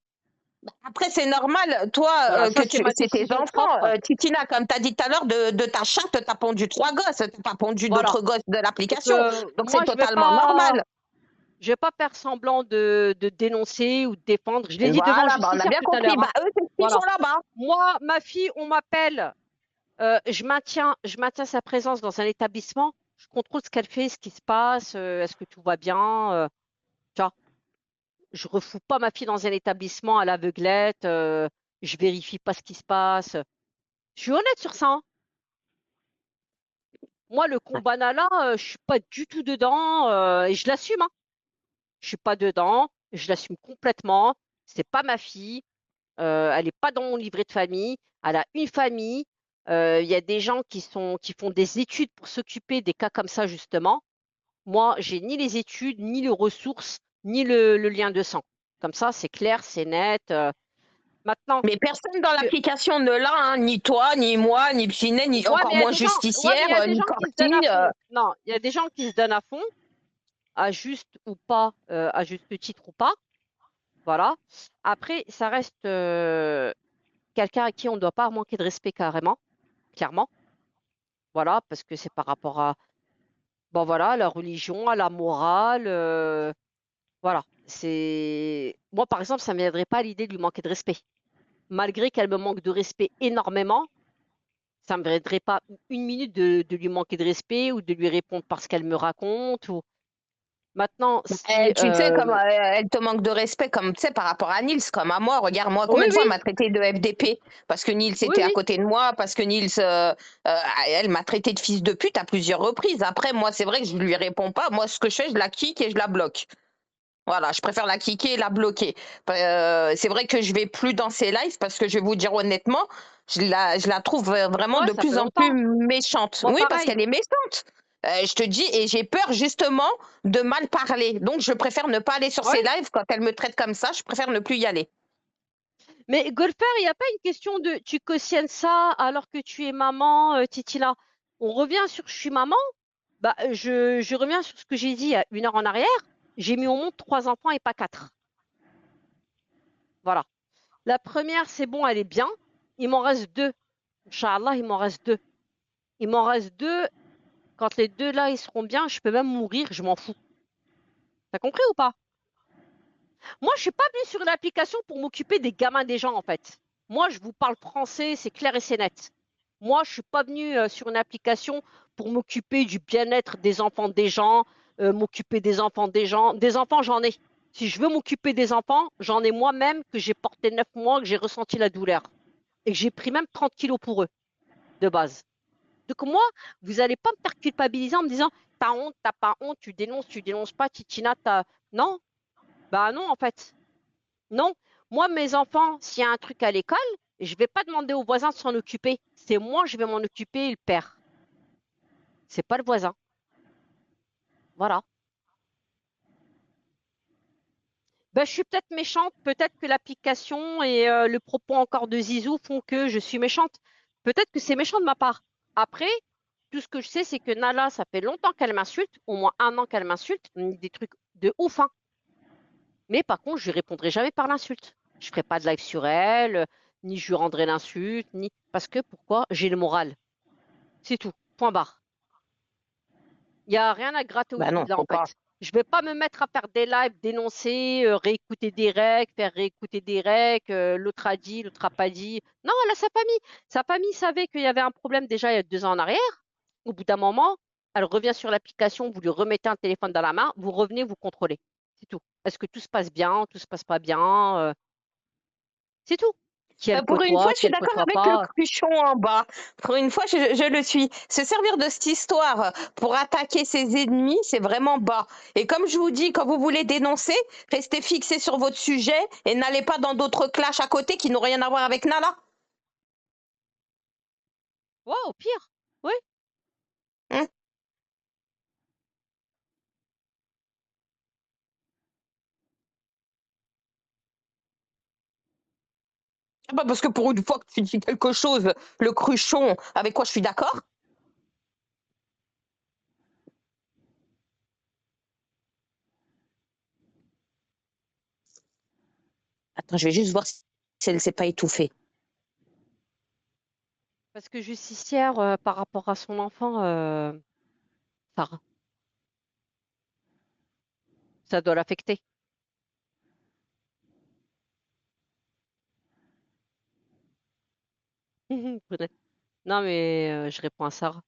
Après, c'est normal, toi, Voilà, que ça c'est ma c'est tes décision enfants. propre. Titina, comme tu as dit tout à l'heure, de ta chatte, tu as pondu 3 gosses, tu n'as pas pondu Voilà. d'autres gosses de Donc l'application. Donc, c'est moi, totalement normal. je vais pas faire semblant de dénoncer ou de défendre. Je l'ai dit devant le Voilà, bah, on a justiciable bien tout à compris. l'heure, hein. Bah, eux, c'est ce qu'ils Voilà. font là-bas. Moi, ma fille, on m'appelle. Je maintiens sa présence dans un établissement. Je contrôle ce qu'elle fait, ce qui se passe, est-ce que tout va bien. Tu vois, je refous pas ma fille dans un établissement à l'aveuglette. Je vérifie pas ce qui se passe. Je suis honnête sur ça, hein. Moi, le combat Nala, je suis pas du tout dedans et je l'assume, hein. Je suis pas dedans, je l'assume complètement. C'est pas ma fille. Elle n'est pas dans mon livret de famille. Elle a une famille. Il y a des gens qui font des études pour s'occuper des cas comme ça, justement. Moi, j'ai ni les études, ni les ressources, ni le lien de sang. Comme ça, c'est clair, c'est net. Maintenant, Mais personne dans que- l'application ne l'a, hein, ni toi, ni moi, ni Psiné, ni ouais, encore mais il y a moins des gens, ouais, mais il y a justicière, des ni gens qui se donnent à Corti. fond. Non, il y a des gens qui se donnent à fond, à juste ou pas, à juste titre ou pas. Voilà. Après, ça reste quelqu'un à qui on ne doit pas manquer de respect carrément, clairement. Voilà, parce que c'est par rapport à, bon voilà, à la religion, à la morale. Voilà. C'est moi, par exemple, ça ne me viendrait pas à l'idée de lui manquer de respect. Malgré qu'elle me manque de respect énormément, ça ne me viendrait pas une minute de lui manquer de respect ou de lui répondre parce qu'elle me raconte. Ou... Maintenant, si Tu sais, comme elle te manque de respect, comme tu sais, par rapport à Nils, comme à moi. Regarde, moi, oui, combien de fois elle oui, m'a traité de FDP parce que Nils oui, était à oui. côté de moi, parce que Nils, elle m'a traité de fils de pute à plusieurs reprises. Après, moi, c'est vrai que je lui réponds pas. Moi, ce que je fais, je la kick et je la bloque. Voilà, je préfère la kicker et la bloquer. C'est vrai que je vais plus dans ses lives parce que je vais vous dire honnêtement, je la trouve vraiment Ouais, de ça fait plus en plus longtemps. méchante. Moi, Oui, parce pareil. qu'elle est méchante. Je te dis, et j'ai peur justement de mal parler. Donc, je préfère ne pas aller sur Ouais. ses lives quand elle me traite comme ça. Je préfère ne plus y aller. Mais golfeur, il n'y a pas une question de tu cautionnes ça alors que tu es maman, Titila. On revient sur je suis maman. Bah, je reviens sur ce que j'ai dit il y a 1 heure en arrière. J'ai mis au monde 3 enfants et pas 4. Voilà. La première, c'est bon, elle est bien. Il m'en reste 2. Inch'Allah, il m'en reste 2. Il m'en reste 2. Quand les 2 là, ils seront bien, je peux même mourir, je m'en fous. T'as compris ou pas? Moi, je suis pas venue sur une application pour m'occuper des gamins des gens, en fait. Moi, je vous parle français, c'est clair et c'est net. Moi, je suis pas venue sur une application pour m'occuper du bien-être des enfants des gens, m'occuper des enfants des gens. Des enfants, j'en ai. Si je veux m'occuper des enfants, j'en ai moi-même que j'ai porté 9 mois, que j'ai ressenti la douleur. Et que j'ai pris même 30 kilos pour eux, de base. Donc moi, vous n'allez pas me faire culpabiliser en me disant, t'as honte, t'as pas honte, tu dénonces pas, Titina, t'as... Non, bah non, en fait. Non, moi, mes enfants, s'il y a un truc à l'école, je vais pas demander au voisin de s'en occuper. C'est moi, je vais m'en occuper, le père. C'est pas le voisin. Voilà. Ben, je suis peut-être méchante, peut-être que l'application et le propos encore de Zizou font que je suis méchante. Peut-être que c'est méchant de ma part. Après, tout ce que je sais, c'est que Nala, ça fait longtemps qu'elle m'insulte, au moins 1 an qu'elle m'insulte, des trucs de ouf, hein. Mais par contre, je lui répondrai jamais par l'insulte. Je ferai pas de live sur elle, ni je lui rendrai l'insulte, ni parce que pourquoi? J'ai le moral. C'est tout. Point barre. Il n'y a rien à gratter au Ben non, bide là faut en pas. fait. Je vais pas me mettre à faire des lives, dénoncer, réécouter des recs, faire réécouter des recs, l'autre a dit, l'autre a pas dit. Non, elle a sa famille. Sa famille savait qu'il y avait un problème déjà il y a 2 ans en arrière. Au bout d'un moment, elle revient sur l'application, vous lui remettez un téléphone dans la main, vous revenez, vous contrôlez. C'est tout. Est-ce que tout se passe bien, tout se passe pas bien? C'est tout. Qui elle Pour une fois, côtoie, je qui suis elle d'accord côtoie avec le pas. cruchon en bas. Pour une fois, je le suis. Se servir de cette histoire pour attaquer ses ennemis, c'est vraiment bas. Et comme je vous dis, quand vous voulez dénoncer, restez fixé sur votre sujet et n'allez pas dans d'autres clashs à côté qui n'ont rien à voir avec Nala. Ouais, au pire. Oui. Hein. C'est pas parce que pour une fois que tu dis quelque chose, le cruchon, avec quoi je suis d'accord. Attends, je vais juste voir si elle s'est pas étouffée. Parce que justicière, par rapport à son enfant, Sarah, ça doit l'affecter. Brunette. Non, mais je réponds à Sarah.